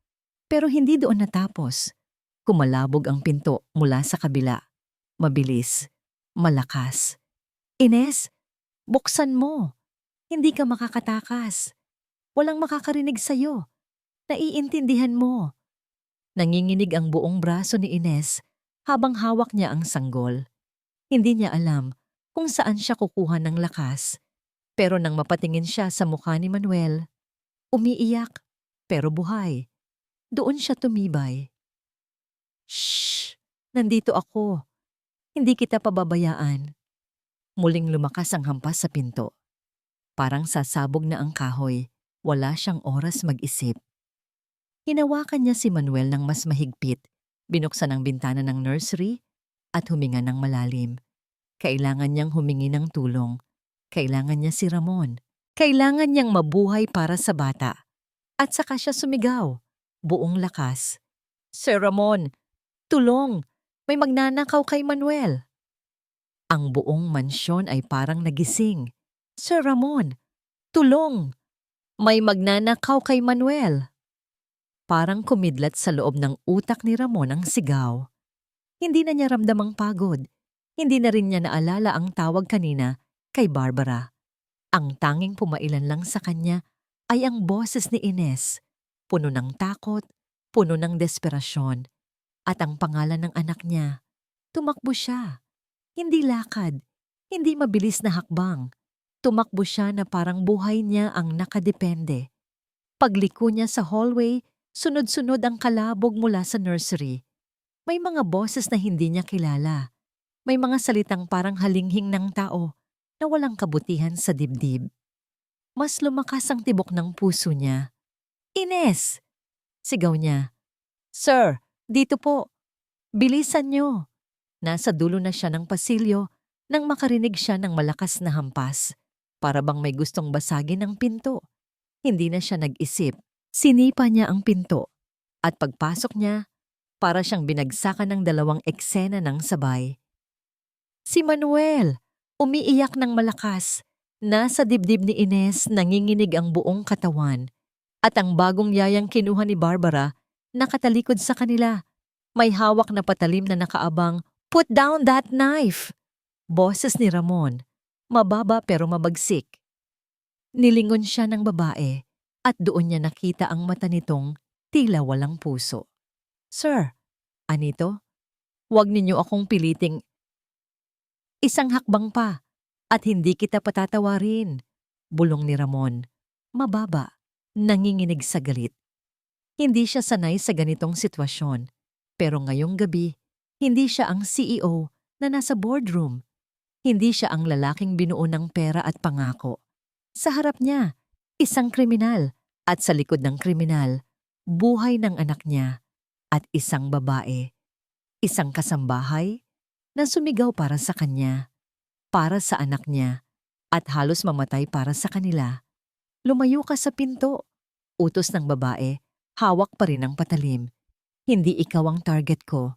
Pero hindi doon natapos. Kumalabog ang pinto mula sa kabila. Mabilis, malakas. Ines, buksan mo! Hindi ka makakatakas. Walang makakarinig sa'yo. Naiintindihan mo. Nanginginig ang buong braso ni Ines habang hawak niya ang sanggol. Hindi niya alam kung saan siya kukuha ng lakas. Pero nang mapatingin siya sa mukha ni Manuel, umiiyak pero buhay. Doon siya tumibay. Shh! Nandito ako. Hindi kita pababayaan. Muling lumakas ang hampas sa pinto. Parang sasabog na ang kahoy, wala siyang oras mag-isip. Hinawakan niya si Manuel ng mas mahigpit, binuksan ang bintana ng nursery at huminga ng malalim. Kailangan niyang humingi ng tulong. Kailangan niya si Ramon. Kailangan niyang mabuhay para sa bata. At saka siya sumigaw, buong lakas. Sir Ramon, tulong! May magnanakaw kay Manuel. Ang buong mansyon ay parang nagising. Sir Ramon, tulong! May magnanakaw kay Manuel. Parang kumidlat sa loob ng utak ni Ramon ang sigaw. Hindi na niya ramdam ang pagod. Hindi na rin niya naalala ang tawag kanina kay Barbara. Ang tanging pumailan lang sa kanya ay ang boses ni Ines, puno ng takot, puno ng desperasyon, at ang pangalan ng anak niya. Tumakbo siya. Hindi lakad, hindi mabilis na hakbang. Tumakbo siya na parang buhay niya ang nakadepende. Pagliko niya sa hallway, sunod-sunod ang kalabog mula sa nursery. May mga boses na hindi niya kilala. May mga salitang parang halinghing ng tao na walang kabutihan sa dibdib. Mas lumakas ang tibok ng puso niya. Ines! Sigaw niya. Sir, dito po. Bilisan niyo. Nasa dulo na siya ng pasilyo nang makarinig siya ng malakas na hampas. Para bang may gustong basagin ang pinto. Hindi na siya nag-isip. Sinipa niya ang pinto. At pagpasok niya, para siyang binagsakan ng dalawang eksena ng sabay. Si Manuel, umiiyak ng malakas. Nasa dibdib ni Ines nanginginig ang buong katawan. At ang bagong yayang kinuha ni Barbara, nakatalikod sa kanila. May hawak na patalim na nakaabang, "Put down that knife!" Boses ni Ramon. Mababa pero mabagsik. Nilingon siya ng babae at doon niya nakita ang mata nitong tila walang puso. Sir, anito? Huwag ninyo akong piliting. Isang hakbang pa at hindi kita patatawarin. Bulong ni Ramon. Mababa, nanginginig sa galit. Hindi siya sanay sa ganitong sitwasyon. Pero ngayong gabi, hindi siya ang CEO na nasa boardroom. Hindi siya ang lalaking binuo ng pera at pangako. Sa harap niya, isang kriminal at sa likod ng kriminal, buhay ng anak niya at isang babae. Isang kasambahay na sumigaw para sa kanya, para sa anak niya at halos mamatay para sa kanila. Lumayo ka sa pinto. Utos ng babae, hawak pa rin ang patalim. Hindi ikaw ang target ko.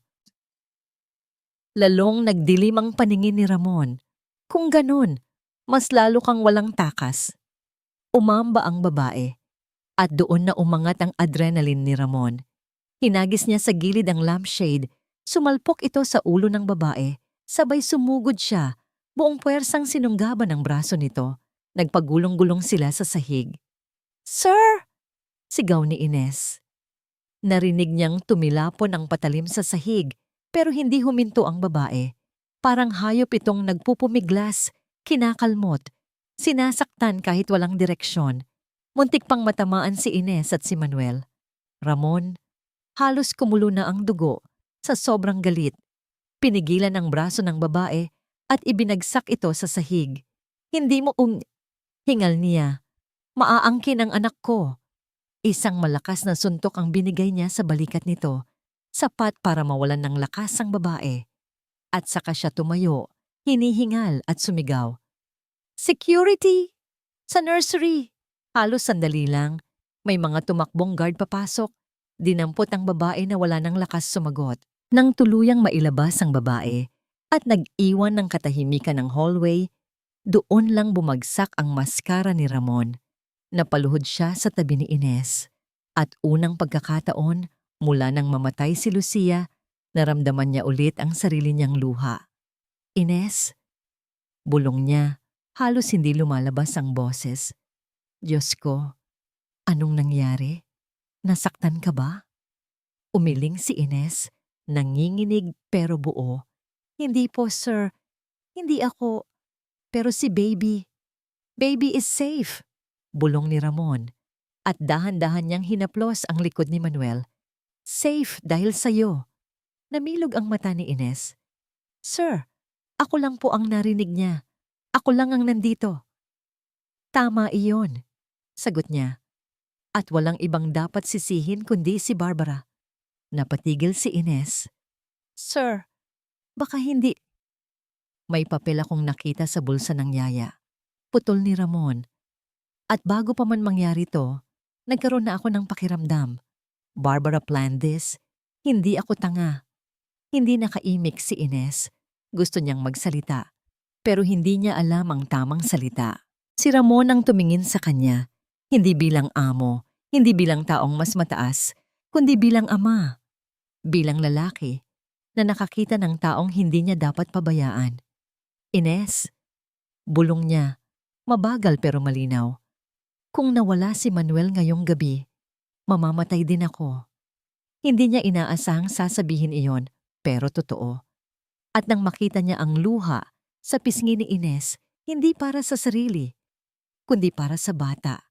Lalong nagdilim ang paningin ni Ramon. Kung ganun, mas lalo kang walang takas. Umamba ang babae at doon na umangat ang adrenaline ni Ramon. Hinagis niya sa gilid ang lampshade, sumalpok ito sa ulo ng babae, sabay sumugod siya, buong puwersang sinunggaban ang braso nito. Nagpagulong-gulong sila sa sahig. Sir! Sigaw ni Ines. Narinig niyang tumilapon ang patalim sa sahig pero hindi huminto ang babae. Parang hayop itong nagpupumiglas, kinakalmot, sinasaktan kahit walang direksyon. Muntik pang matamaan si Ines at si Manuel. Ramon, halos kumulo na ang dugo sa sobrang galit. Pinigilan ang braso ng babae at ibinagsak ito sa sahig. Hindi mo hingal niya. Maaangkin ang anak ko. Isang malakas na suntok ang binigay niya sa balikat nito, sapat para mawalan ng lakas ang babae. At saka siya tumayo, hinihingal at sumigaw. Security! Sa nursery! Halos sandali lang, may mga tumakbong guard papasok. Dinampot ang babae na wala ng lakas sumagot. Nang tuluyang mailabas ang babae at nag-iwan ng katahimikan ng hallway, doon lang bumagsak ang maskara ni Ramon. Napaluhod siya sa tabi ni Ines. At unang pagkakataon, mula nang mamatay si Lucia, naramdaman niya ulit ang sarili niyang luha. Ines, bulong niya, halos hindi lumalabas ang boses. Diyos ko, anong nangyari? Nasaktan ka ba? Umiling si Ines, nanginginig pero buo. Hindi po, sir. Hindi ako. Pero si baby. Baby is safe. Bulong ni Ramon. At dahan-dahan niyang hinaplos ang likod ni Manuel. Safe dahil sa'yo. Namilog ang mata ni Ines. Sir, ako lang po ang narinig niya. Ako lang ang nandito. Tama iyon, sagot niya. At walang ibang dapat sisihin kundi si Barbara. Napatigil si Ines. Sir, baka hindi. May papel akong nakita sa bulsa ng yaya. Putol ni Ramon. At bago pa man mangyari to, nagkaroon na ako ng pakiramdam. Barbara planned this. Hindi ako tanga. Hindi nakaimik si Ines. Gusto niyang magsalita. Pero hindi niya alam ang tamang salita. Si Ramon ang tumingin sa kanya. Hindi bilang amo, hindi bilang taong mas mataas, kundi bilang ama. Bilang lalaki na nakakita ng taong hindi niya dapat pabayaan. Ines, bulong niya, mabagal pero malinaw. Kung nawala si Manuel ngayong gabi, mamamatay din ako. Hindi niya inaasahang sasabihin iyon, pero totoo. At nang makita niya ang luha sa pisngi ni Ines, hindi para sa sarili, kundi para sa bata,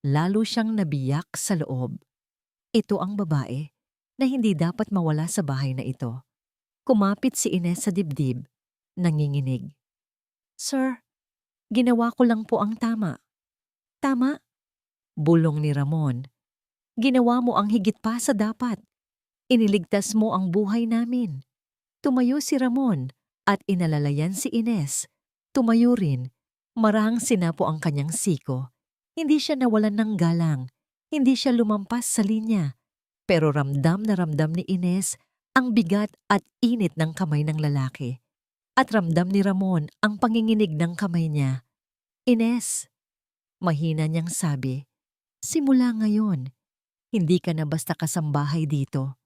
lalo siyang nabiyak sa loob. Ito ang babae na hindi dapat mawala sa bahay na ito. Kumapit si Ines sa dibdib, nanginginig. Sir, ginawa ko lang po ang tama. Tama? Bulong ni Ramon. Ginawa mo ang higit pa sa dapat. Iniligtas mo ang buhay namin. Tumayo si Ramon at inalalayan si Ines. Tumayo rin. Marahang sinapo ang kanyang siko. Hindi siya nawalan ng galang. Hindi siya lumampas sa linya. Pero ramdam na ramdam ni Ines ang bigat at init ng kamay ng lalaki. At ramdam ni Ramon ang panginginig ng kamay niya. Ines, mahina niyang sabi, simula ngayon, hindi ka na basta kasambahay dito.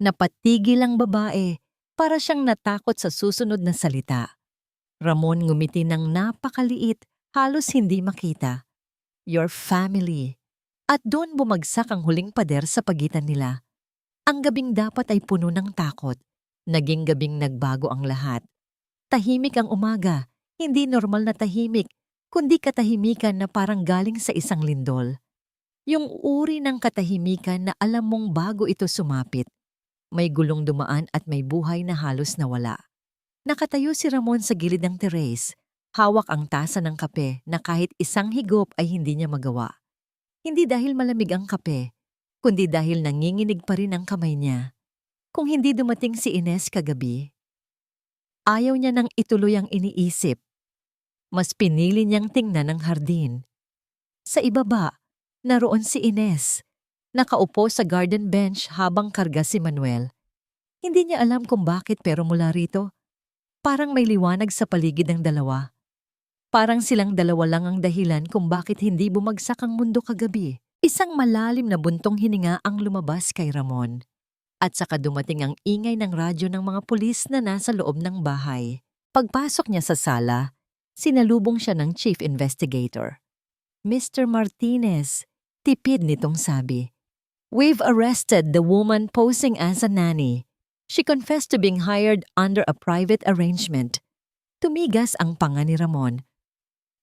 Napatigil ang babae para siyang natakot sa susunod na salita. Ramon ngumiti ng napakaliit, halos hindi makita. Your family. At doon bumagsak ang huling pader sa pagitan nila. Ang gabing dapat ay puno ng takot. Naging gabing nagbago ang lahat. Tahimik ang umaga, hindi normal na tahimik, kundi katahimikan na parang galing sa isang lindol. Yung uri ng katahimikan na alam mong bago ito sumapit. May gulong dumaan at may buhay na halos nawala. Nakatayo si Ramon sa gilid ng terrace, hawak ang tasa ng kape na kahit isang higop ay hindi niya magawa. Hindi dahil malamig ang kape, kundi dahil nanginginig pa rin ang kamay niya. Kung hindi dumating si Ines kagabi, ayaw niya nang ituloy ang iniisip. Mas pinili niyang tingnan ang hardin. Sa ibaba, naroon si Ines, nakaupo sa garden bench habang karga si Manuel. Hindi niya alam kung bakit pero mula rito, parang may liwanag sa paligid ng dalawa. Parang silang dalawa lang ang dahilan kung bakit hindi bumagsak ang mundo kagabi. Isang malalim na buntong hininga ang lumabas kay Ramon. At saka dumating ang ingay ng radyo ng mga pulis na nasa loob ng bahay. Pagpasok niya sa sala, sinalubong siya ng chief investigator. Mr. Martinez, tipid nitong sabi. We've arrested the woman posing as a nanny. She confessed to being hired under a private arrangement. Tumigas ang panga ni Ramon.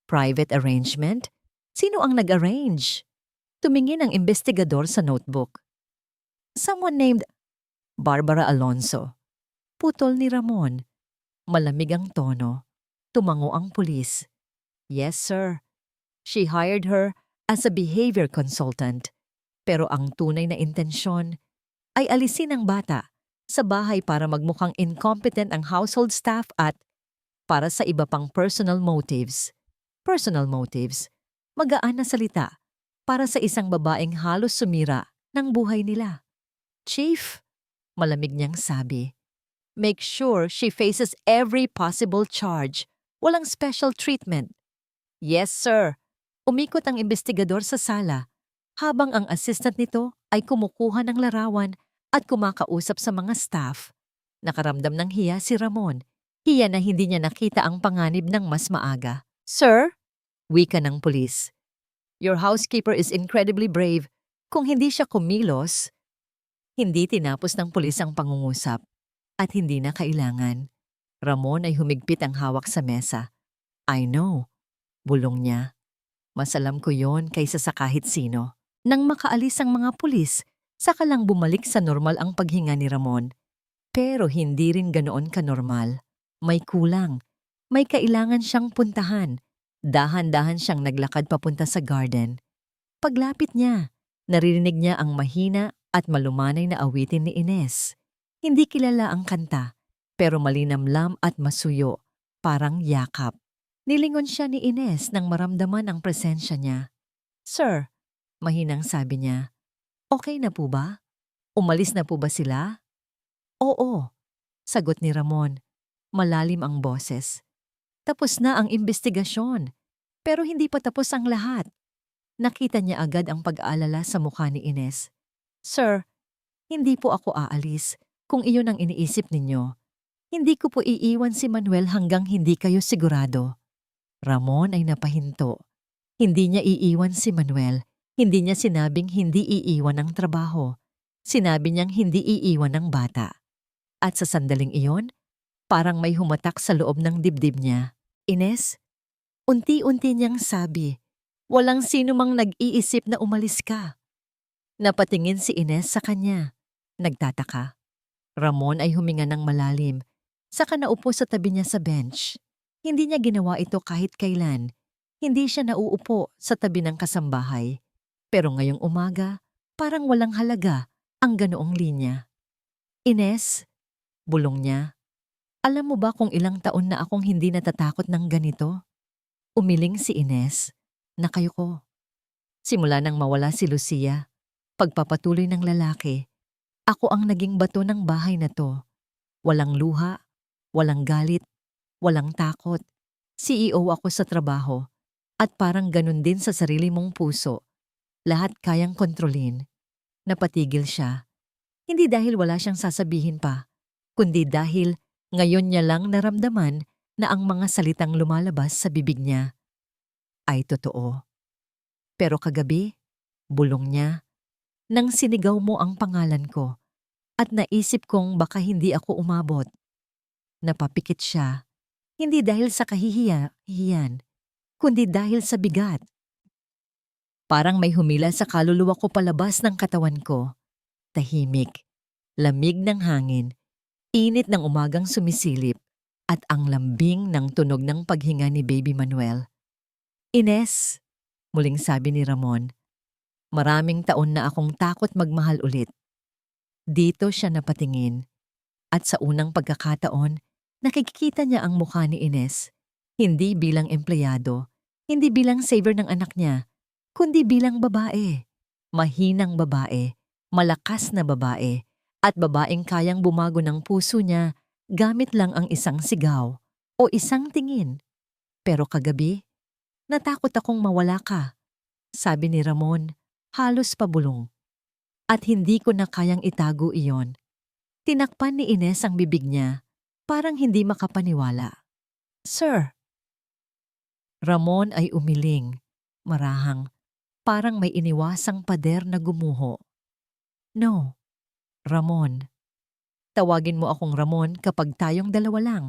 Private arrangement? Sino ang nag-arrange? Tumingin ang investigador sa notebook. Someone named Barbara Alonso. Putol ni Ramon. Malamig ang tono. Tumango ang pulis. Yes, sir. She hired her as a behavior consultant. Pero ang tunay na intensyon ay alisin ang bata sa bahay para magmukhang incompetent ang household staff at para sa iba pang personal motives. Personal motives. Magaan na salita para sa isang babaeng halos sumira ng buhay nila. Chief, malamig niyang sabi, make sure she faces every possible charge. Walang special treatment. Yes, sir. Umikot ang investigador sa sala habang ang assistant nito ay kumukuha ng larawan at kumakausap sa mga staff. Nakaramdam ng hiya si Ramon. Hiya na hindi niya nakita ang panganib ng mas maaga. Sir? Wika ng pulis. Your housekeeper is incredibly brave. Kung hindi siya kumilos, hindi tinapos ng pulis ang pangungusap. At hindi na kailangan. Ramon ay humigpit ang hawak sa mesa. I know. Bulong niya. Mas alam ko yon kaysa sa kahit sino. Nang makaalis ang mga pulis, saka lang bumalik sa normal ang paghinga ni Ramon. Pero hindi rin ganoon kanormal. May kulang. May kailangan siyang puntahan. Dahan-dahan siyang naglakad papunta sa garden. Paglapit niya, naririnig niya ang mahina at malumanay na awitin ni Ines. Hindi kilala ang kanta, pero malinamlam at masuyo, parang yakap. Nilingon siya ni Ines nang maramdaman ang presensya niya. Sir, mahinang sabi niya, okay na po ba? Umalis na po ba sila? Oo, sagot ni Ramon. Malalim ang boses. Tapos na ang investigasyon, pero hindi pa tapos ang lahat. Nakita niya agad ang pag-aalala sa mukha ni Ines. Sir, hindi po ako aalis kung iyon ang iniisip ninyo. Hindi ko po iiwan si Manuel hanggang hindi kayo sigurado. Ramon ay napahinto. Hindi niya iiwan si Manuel. Hindi niya sinabing hindi iiwan ang trabaho. Sinabi niyang hindi iiwan ang bata. At sa sandaling iyon, parang may humatak sa loob ng dibdib niya. Ines, unti-unti niyang sabi, walang sino mang nag-iisip na umalis ka. Napatingin si Ines sa kanya. Nagtataka. Ramon ay huminga ng malalim. Saka naupo sa tabi niya sa bench. Hindi niya ginawa ito kahit kailan. Hindi siya nauupo sa tabi ng kasambahay. Pero ngayong umaga, parang walang halaga ang ganoong linya. Ines, bulong niya. Alam mo ba kung ilang taon na akong hindi natatakot ng ganito? Umiling si Ines. Nakayuko. Simula nang mawala si Lucia, pagpapatuloy ng lalaki, ako ang naging bato ng bahay na to. Walang luha, walang galit, walang takot. CEO ako sa trabaho at parang ganun din sa sarili mong puso. Lahat kayang kontrolin. Napatigil siya. Hindi dahil wala siyang sasabihin pa, kundi dahil ngayon niya lang naramdaman na ang mga salitang lumalabas sa bibig niya ay totoo. Pero kagabi, bulong niya, nang sinigaw mo ang pangalan ko at naisip kong baka hindi ako umabot. Napapikit siya, hindi dahil sa kahihiyan, kundi dahil sa bigat. Parang may humila sa kaluluwa ko palabas ng katawan ko. Tahimik, lamig ng hangin, init ng umagang sumisilip at ang lambing ng tunog ng paghinga ni Baby Manuel. Ines, muling sabi ni Ramon, maraming taon na akong takot magmahal ulit. Dito siya napatingin at sa unang pagkakataon, nakikita niya ang mukha ni Ines, hindi bilang empleyado, hindi bilang saver ng anak niya, kundi bilang babae. Mahinang babae, malakas na babae, at babaeng kayang bumago ng puso niya gamit lang ang isang sigaw o isang tingin. Pero kagabi, natakot akong mawala ka, sabi ni Ramon, halos pabulong. At hindi ko na kayang itago iyon. Tinakpan ni Ines ang bibig niya, parang hindi makapaniwala. Sir! Ramon ay umiling, marahang, parang may iniwasang pader na gumuho. No, Ramon. Tawagin mo akong Ramon kapag tayong dalawa lang.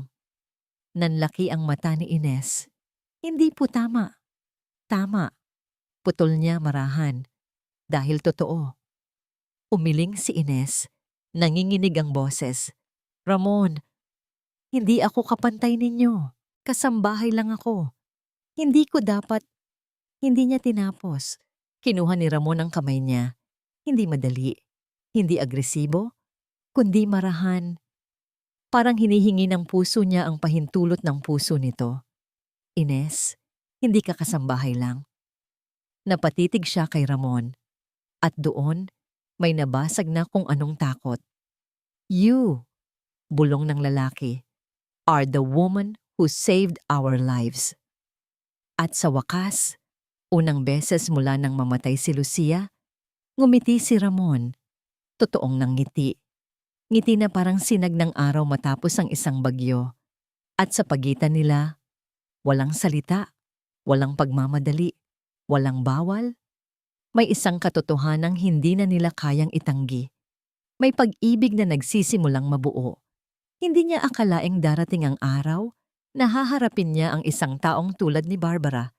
Nanlaki ang mata ni Ines. Hindi po tama. Tama. Putol niya marahan. Dahil totoo. Umiling si Ines. Nanginginig ang boses. Ramon, hindi ako kapantay ninyo. Kasambahay lang ako. Hindi ko dapat. Hindi niya tinapos. Kinuha ni Ramon ang kamay niya. Hindi madali. Hindi agresibo. Kundi marahan. Parang hinihingi ng puso niya ang pahintulot ng puso nito. Ines, hindi ka kasambahay lang. Napatitig siya kay Ramon. At doon, may nabasag na kung anong takot. You, bulong ng lalaki, are the woman who saved our lives. At sa wakas, unang beses mula nang mamatay si Lucia, ngumiti si Ramon. Totoong nangngiti. Ngiti na parang sinag ng araw matapos ang isang bagyo. At sa pagitan nila, walang salita, walang pagmamadali, walang bawal. May isang katotohanang hindi na nila kayang itanggi. May pag-ibig na nagsisimulang mabuo. Hindi niya akalaing darating ang araw na haharapin niya ang isang taong tulad ni Barbara.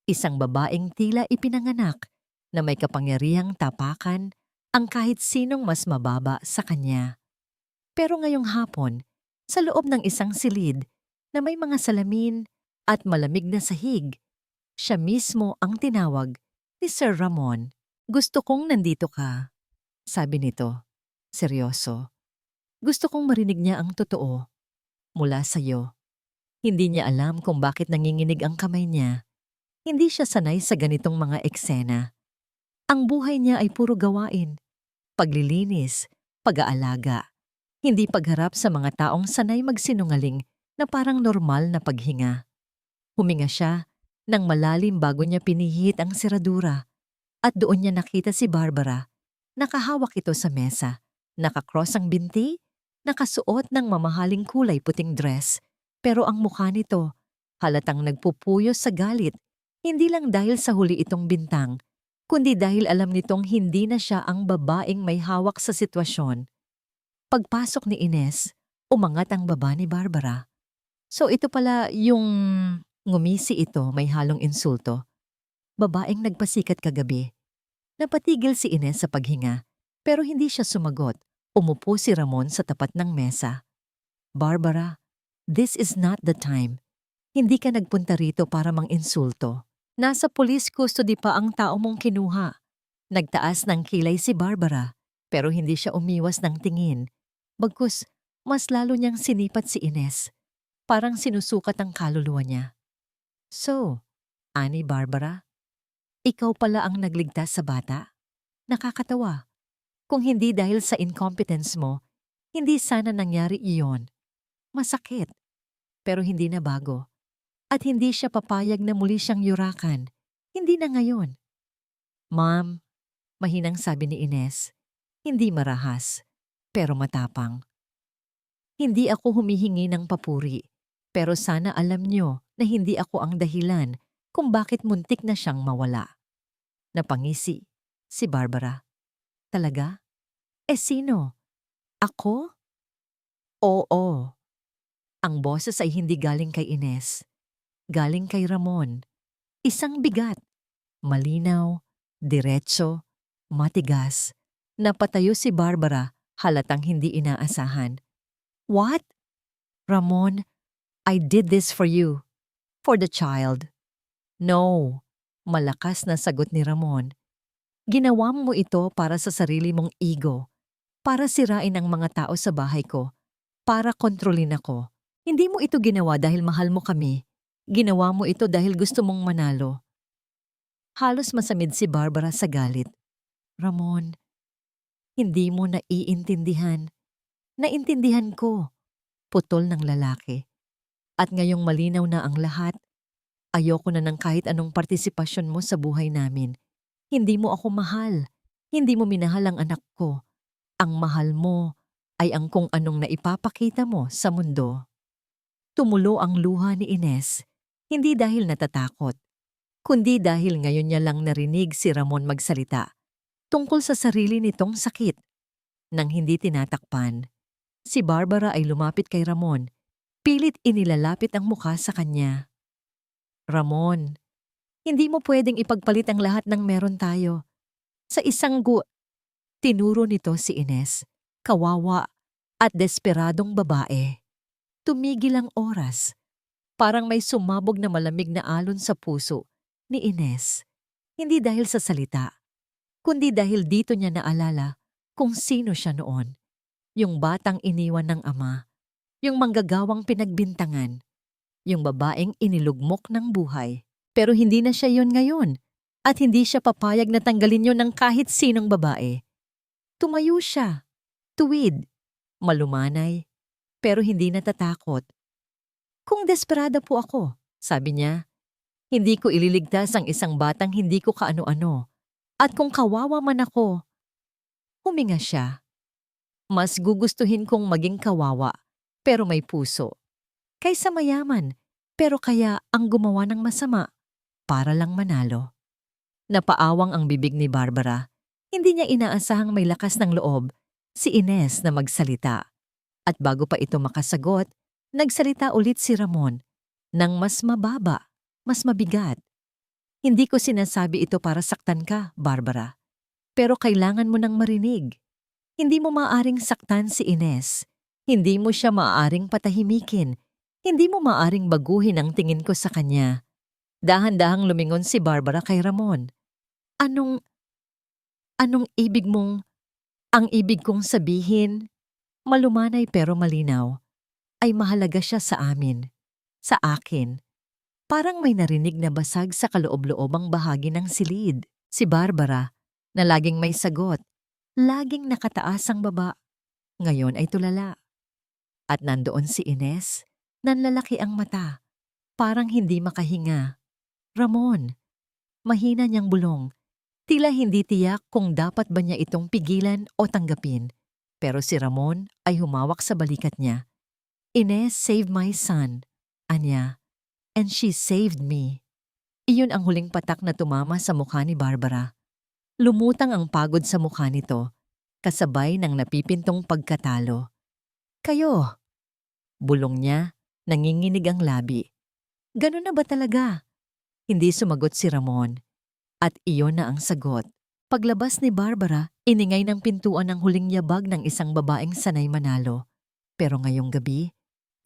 Isang babaeng tila ipinanganak na may kapangyarihang tapakan ang kahit sinong mas mababa sa kanya. Pero ngayong hapon, sa loob ng isang silid na may mga salamin at malamig na sahig, siya mismo ang tinawag ni Sir Ramon. Gusto kong nandito ka, sabi nito. Seryoso. Gusto kong marinig niya ang totoo. Mula sa'yo. Hindi niya alam kung bakit nanginginig ang kamay niya. Hindi siya sanay sa ganitong mga eksena. Ang buhay niya ay puro gawain. Paglilinis, pag-aalaga. Hindi pagharap sa mga taong sanay magsinungaling na parang normal na paghinga. Huminga siya nang malalim bago niya pinihit ang seradura. At doon niya nakita si Barbara. Nakahawak ito sa mesa. Nakakross ang binti. Nakasuot ng mamahaling kulay puting dress. Pero ang mukha nito, halatang nagpupuyo sa galit. Hindi lang dahil sa huli itong bintang, kundi dahil alam nitong hindi na siya ang babaeng may hawak sa sitwasyon. Pagpasok ni Ines, umangat ang baba ni Barbara. So ito pala yung ngumisi ito may halong insulto. Babaeng nagpasikat kagabi. Napatigil si Ines sa paghinga, pero hindi siya sumagot. Umupo si Ramon sa tapat ng mesa. Barbara, this is not the time. Hindi ka nagpunta rito para mang-insulto. Nasa police custody pa ang tao mong kinuha. Nagtaas ng kilay si Barbara, pero hindi siya umiwas ng tingin. Bagkus, mas lalo niyang sinipat si Ines. Parang sinusukat ang kaluluwa niya. So, Ani Barbara, ikaw pala ang nagligtas sa bata? Nakakatawa. Kung hindi dahil sa incompetence mo, hindi sana nangyari iyon. Masakit, pero hindi na bago. At hindi siya papayag na muli siyang yurakan. Hindi na ngayon. Ma'am, mahinang sabi ni Ines, hindi marahas, pero matapang. Hindi ako humihingi ng papuri, pero sana alam niyo na hindi ako ang dahilan kung bakit muntik na siyang mawala. Napangisi si Barbara. Talaga? Sino? Ako? Oo. Ang boses ay hindi galing kay Ines. Galing kay Ramon. Isang bigat. Malinaw, diretso, matigas. Napatayo si Barbara halatang hindi inaasahan. What? Ramon, I did this for you. For the child. No. Malakas na sagot ni Ramon. Ginawa mo ito para sa sarili mong ego. Para sirain ang mga tao sa bahay ko. Para kontrolin ako. Hindi mo ito ginawa dahil mahal mo kami. Ginawa mo ito dahil gusto mong manalo. Halos masamid si Barbara sa galit. Ramon, hindi mo naiintindihan. Naintindihan ko. Putol ng lalaki. At ngayong malinaw na ang lahat, ayoko na ng kahit anong partisipasyon mo sa buhay namin. Hindi mo ako mahal. Hindi mo minahal ang anak ko. Ang mahal mo ay ang kung anong naipapakita mo sa mundo. Tumulo ang luha ni Ines, hindi dahil natatakot, kundi dahil ngayon niya lang narinig si Ramon magsalita tungkol sa sarili nitong sakit. Nang hindi tinatakpan, si Barbara ay lumapit kay Ramon. Pilit inilalapit ang mukha sa kanya. Ramon, hindi mo pwedeng ipagpalit ang lahat ng meron tayo. Sa tinuro nito si Ines, kawawa at desperadong babae. Tumigil ang oras. Parang may sumabog na malamig na alon sa puso ni Ines. Hindi dahil sa salita, kundi dahil dito niya naalala kung sino siya noon. Yung batang iniwan ng ama, yung manggagawang pinagbintangan, yung babaeng inilugmok ng buhay. Pero hindi na siya yon ngayon at hindi siya papayag na tanggalin yon ng kahit sinong babae. Tumayo siya, tuwid, malumanay, pero hindi natatakot. Kung desperada po ako, sabi niya, hindi ko ililigtas ang isang batang hindi ko kaano-ano. At kung kawawa man ako, huminga siya. Mas gugustuhin kong maging kawawa, pero may puso. Kaysa mayaman, pero kaya ang gumawa ng masama, para lang manalo. Napaawang ang bibig ni Barbara. Hindi niya inaasahang may lakas ng loob si Ines na magsalita. At bago pa ito makasagot, nagsalita ulit si Ramon ng mas mababa, mas mabigat. Hindi ko sinasabi ito para saktan ka, Barbara. Pero kailangan mo nang marinig. Hindi mo maaring saktan si Ines. Hindi mo siya maaring patahimikin. Hindi mo maaring baguhin ang tingin ko sa kanya. Dahan-dahang lumingon si Barbara kay Ramon. Anong ibig mong, ang ibig kong sabihin, malumanay pero malinaw, ay mahalaga siya sa amin, sa akin. Parang may narinig na basag sa kaloob-loobang bahagi ng silid. Si Barbara, na laging may sagot, laging nakataas ang baba. Ngayon ay tulala. At nandoon si Ines, nanlalaki ang mata, parang hindi makahinga. Ramon, mahina niyang bulong. Tila hindi tiyak kung dapat ba niya itong pigilan o tanggapin. Pero si Ramon ay humawak sa balikat niya. Ines saved my son, anya. And she saved me. Iyon ang huling patak na tumama sa mukha ni Barbara. Lumutang ang pagod sa mukha nito, kasabay ng napipintong pagkatalo. Kayo, bulong niya, nanginginig ang labi. Ganun na ba talaga? Hindi sumagot si Ramon. At iyon na ang sagot. Paglabas ni Barbara, iningay ng pintuan ang huling yabag ng isang babaeng sanay manalo. Pero ngayong gabi,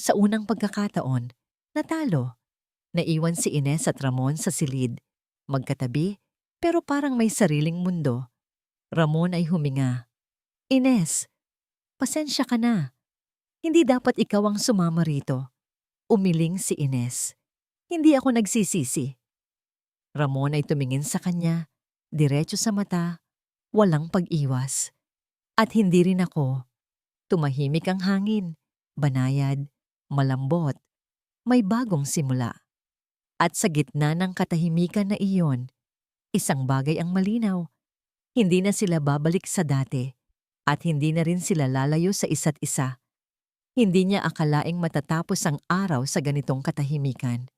sa unang pagkakataon, natalo. Naiwan si Ines at Ramon sa silid. Magkatabi, pero parang may sariling mundo. Ramon ay huminga. Ines, pasensya ka na. Hindi dapat ikaw ang sumama rito. Umiling si Ines. Hindi ako nagsisisi. Ramon ay tumingin sa kanya, diretso sa mata, walang pag-iwas. At hindi rin ako. Tumahimik ang hangin, banayad, malambot, may bagong simula. At sa gitna ng katahimikan na iyon, isang bagay ang malinaw. Hindi na sila babalik sa dati at hindi na rin sila lalayo sa isa't isa. Hindi niya akalaing matatapos ang araw sa ganitong katahimikan.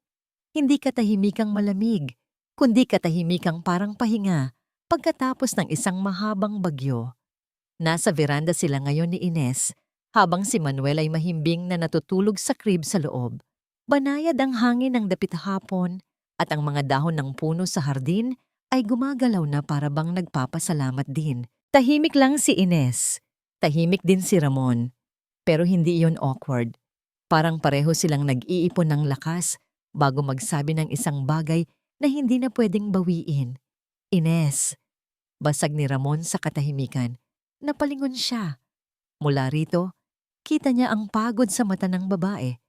Hindi katahimikang malamig, kundi katahimikang parang pahinga pagkatapos ng isang mahabang bagyo. Nasa veranda sila ngayon ni Ines habang si Manuel ay mahimbing na natutulog sa crib sa loob. Banayad ang hangin ng dapit hapon at ang mga dahon ng puno sa hardin ay gumagalaw na para bang nagpapasalamat din. Tahimik lang si Ines. Tahimik din si Ramon. Pero hindi iyon awkward. Parang pareho silang nag-iipon ng lakas bago magsabi ng isang bagay na hindi na pwedeng bawiin. Ines. Basag ni Ramon sa katahimikan. Napalingon siya. Mula rito, kita niya ang pagod sa mata ng babae.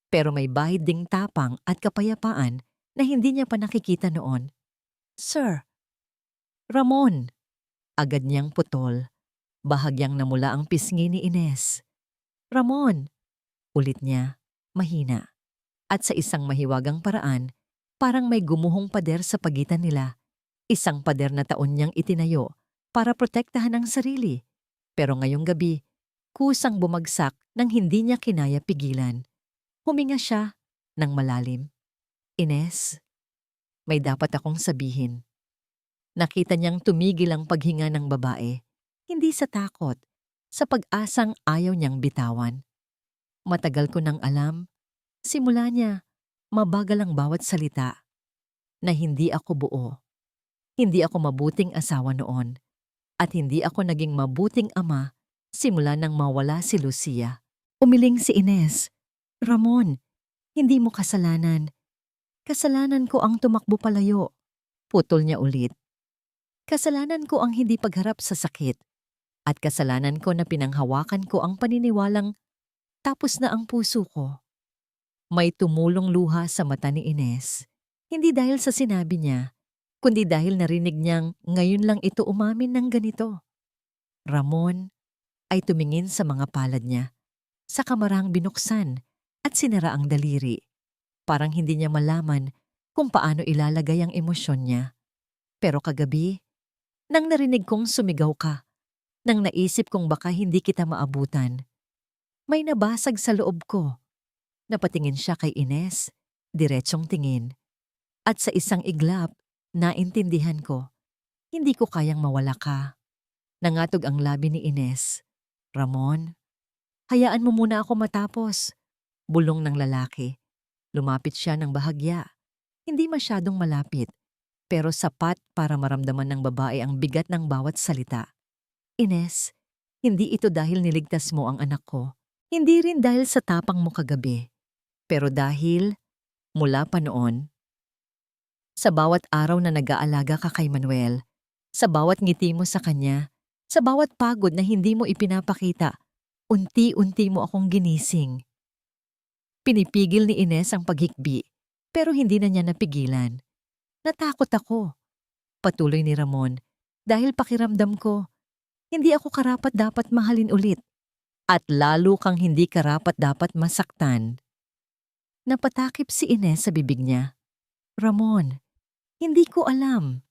Pero may bahid ding tapang at kapayapaan na hindi niya pa nakikita noon. Sir. Ramon. Agad niyang putol. Bahagyang namula ang pisngi ni Ines. Ramon. Ulit niya, mahina. At sa isang mahiwagang paraan, parang may gumuhong pader sa pagitan nila. Isang pader na taon niyang itinayo para protektahan ang sarili. Pero ngayong gabi, kusang bumagsak nang hindi niya kinaya pigilan. Huminga siya ng malalim. Ines, may dapat akong sabihin. Nakita niyang tumigil ang paghinga ng babae, hindi sa takot, sa pag-asang ayaw niyang bitawan. Matagal ko nang alam Simula niya, mabagal ang bawat salita na hindi ako buo. Hindi ako mabuting asawa noon at hindi ako naging mabuting ama simula nang mawala si Lucia. Umiling si Ines. Ramon, hindi mo kasalanan. Kasalanan ko ang tumakbo palayo. Putol niya ulit. Kasalanan ko ang hindi pagharap sa sakit. At kasalanan ko na pinanghawakan ko ang paniniwalang tapos na ang puso ko. May tumulong luha sa mata ni Ines. Hindi dahil sa sinabi niya, kundi dahil narinig niyang ngayon lang ito umamin ng ganito. Ramon ay tumingin sa mga palad niya, sa kamarang binuksan at sinara ang daliri. Parang hindi niya malaman kung paano ilalagay ang emosyon niya. Pero kagabi, nang narinig kong sumigaw ka, nang naisip kong baka hindi kita maabutan, may nabasag sa loob ko. Napatingin siya kay Ines, diretsong tingin. At sa isang iglap, naintindihan ko, hindi ko kayang mawala ka. Nangatog ang labi ni Ines. Ramon, hayaan mo muna ako matapos. Bulong ng lalaki. Lumapit siya ng bahagya. Hindi masyadong malapit, pero sapat para maramdaman ng babae ang bigat ng bawat salita. Ines, hindi ito dahil niligtas mo ang anak ko. Hindi rin dahil sa tapang mo kagabi. Pero dahil, mula pa noon, sa bawat araw na nag-aalaga ka kay Manuel, sa bawat ngiti mo sa kanya, sa bawat pagod na hindi mo ipinapakita, unti-unti mo akong ginising. Pinipigil ni Ines ang paghikbi, pero hindi na niya napigilan. Natakot ako. Patuloy ni Ramon, dahil pakiramdam ko, hindi ako karapat-dapat mahalin ulit. At lalo kang hindi karapat-dapat masaktan. Napatakip si Ines sa bibig niya. Ramon, hindi ko alam.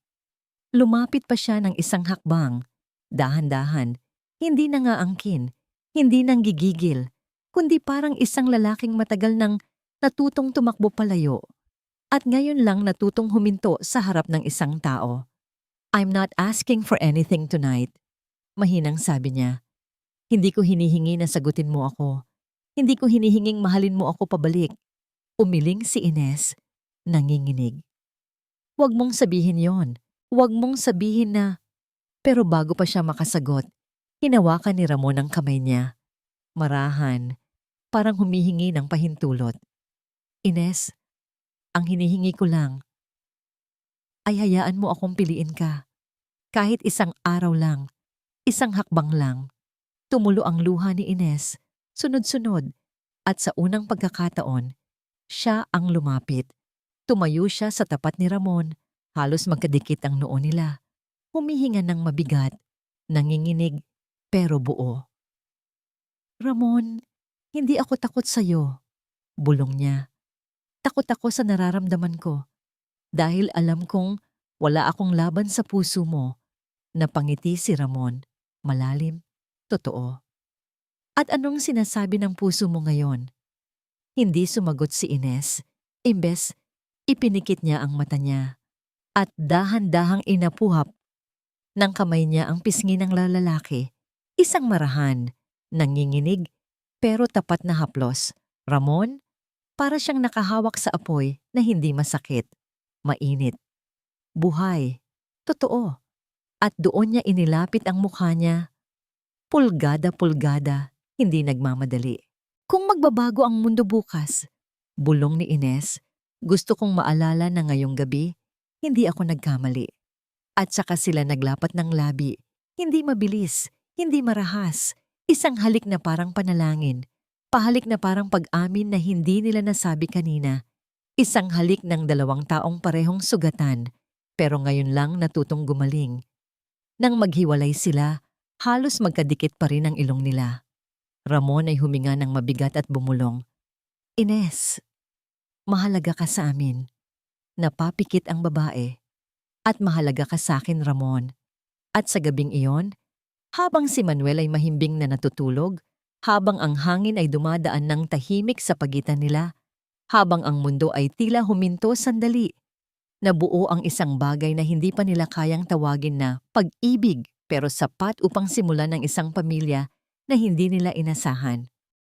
Lumapit pa siya ng isang hakbang. Dahan-dahan, hindi na nga angkin, hindi nang gigigil, kundi parang isang lalaking matagal nang natutong tumakbo palayo. At ngayon lang natutong huminto sa harap ng isang tao. I'm not asking for anything tonight. Mahinang sabi niya. Hindi ko hinihingi na sagutin mo ako. Hindi ko hinihinging mahalin mo ako pabalik. Umiling si Ines, nanginginig. Huwag mong sabihin yon. Huwag mong sabihin na. Pero bago pa siya makasagot, hinawakan ni Ramon ang kamay niya. Marahan, parang humihingi ng pahintulot. Ines, ang hinihingi ko lang ay hayaan mo akong piliin ka. Kahit isang araw lang, isang hakbang lang. Tumulo ang luha ni Ines, sunod-sunod, at sa unang pagkakataon, siya ang lumapit. Tumayo siya sa tapat ni Ramon, halos magkadikit ang noo nila. Humihinga ng mabigat, nanginginig, pero buo. Ramon, hindi ako takot sa'yo, bulong niya. Takot ako sa nararamdaman ko, dahil alam kong wala akong laban sa puso mo. Napangiti si Ramon, malalim. Totoo. At anong sinasabi ng puso mo ngayon? Hindi sumagot si Ines, imbes ipinikit niya ang mata niya at dahan-dahang inapuhap ng kamay niya ang pisngi ng lalaki, isang marahan, nanginginig pero tapat na haplos. Ramon, para siyang nakahawak sa apoy na hindi masakit, mainit, buhay, totoo. At doon niya inilapit ang mukha niya. Pulgada-pulgada, hindi nagmamadali. Kung magbabago ang mundo bukas, bulong ni Ines, gusto kong maalala na ngayong gabi, hindi ako nagkamali. At saka sila naglapat ng labi, hindi mabilis, hindi marahas, isang halik na parang panalangin, pahalik na parang pag-amin na hindi nila nasabi kanina, isang halik ng dalawang taong parehong sugatan, pero ngayon lang natutong gumaling. Nang maghiwalay sila, halos magkadikit pa rin ang ilong nila. Ramon ay huminga ng mabigat at bumulong. Ines, mahalaga ka sa amin. Napapikit ang babae. At mahalaga ka sa akin, Ramon. At sa gabing iyon, habang si Manuel ay mahimbing na natutulog, habang ang hangin ay dumadaan ng tahimik sa pagitan nila, habang ang mundo ay tila huminto sandali, nabuo ang isang bagay na hindi pa nila kayang tawagin na pag-ibig, pero sapat upang simulan ng isang pamilya na hindi nila inasahan.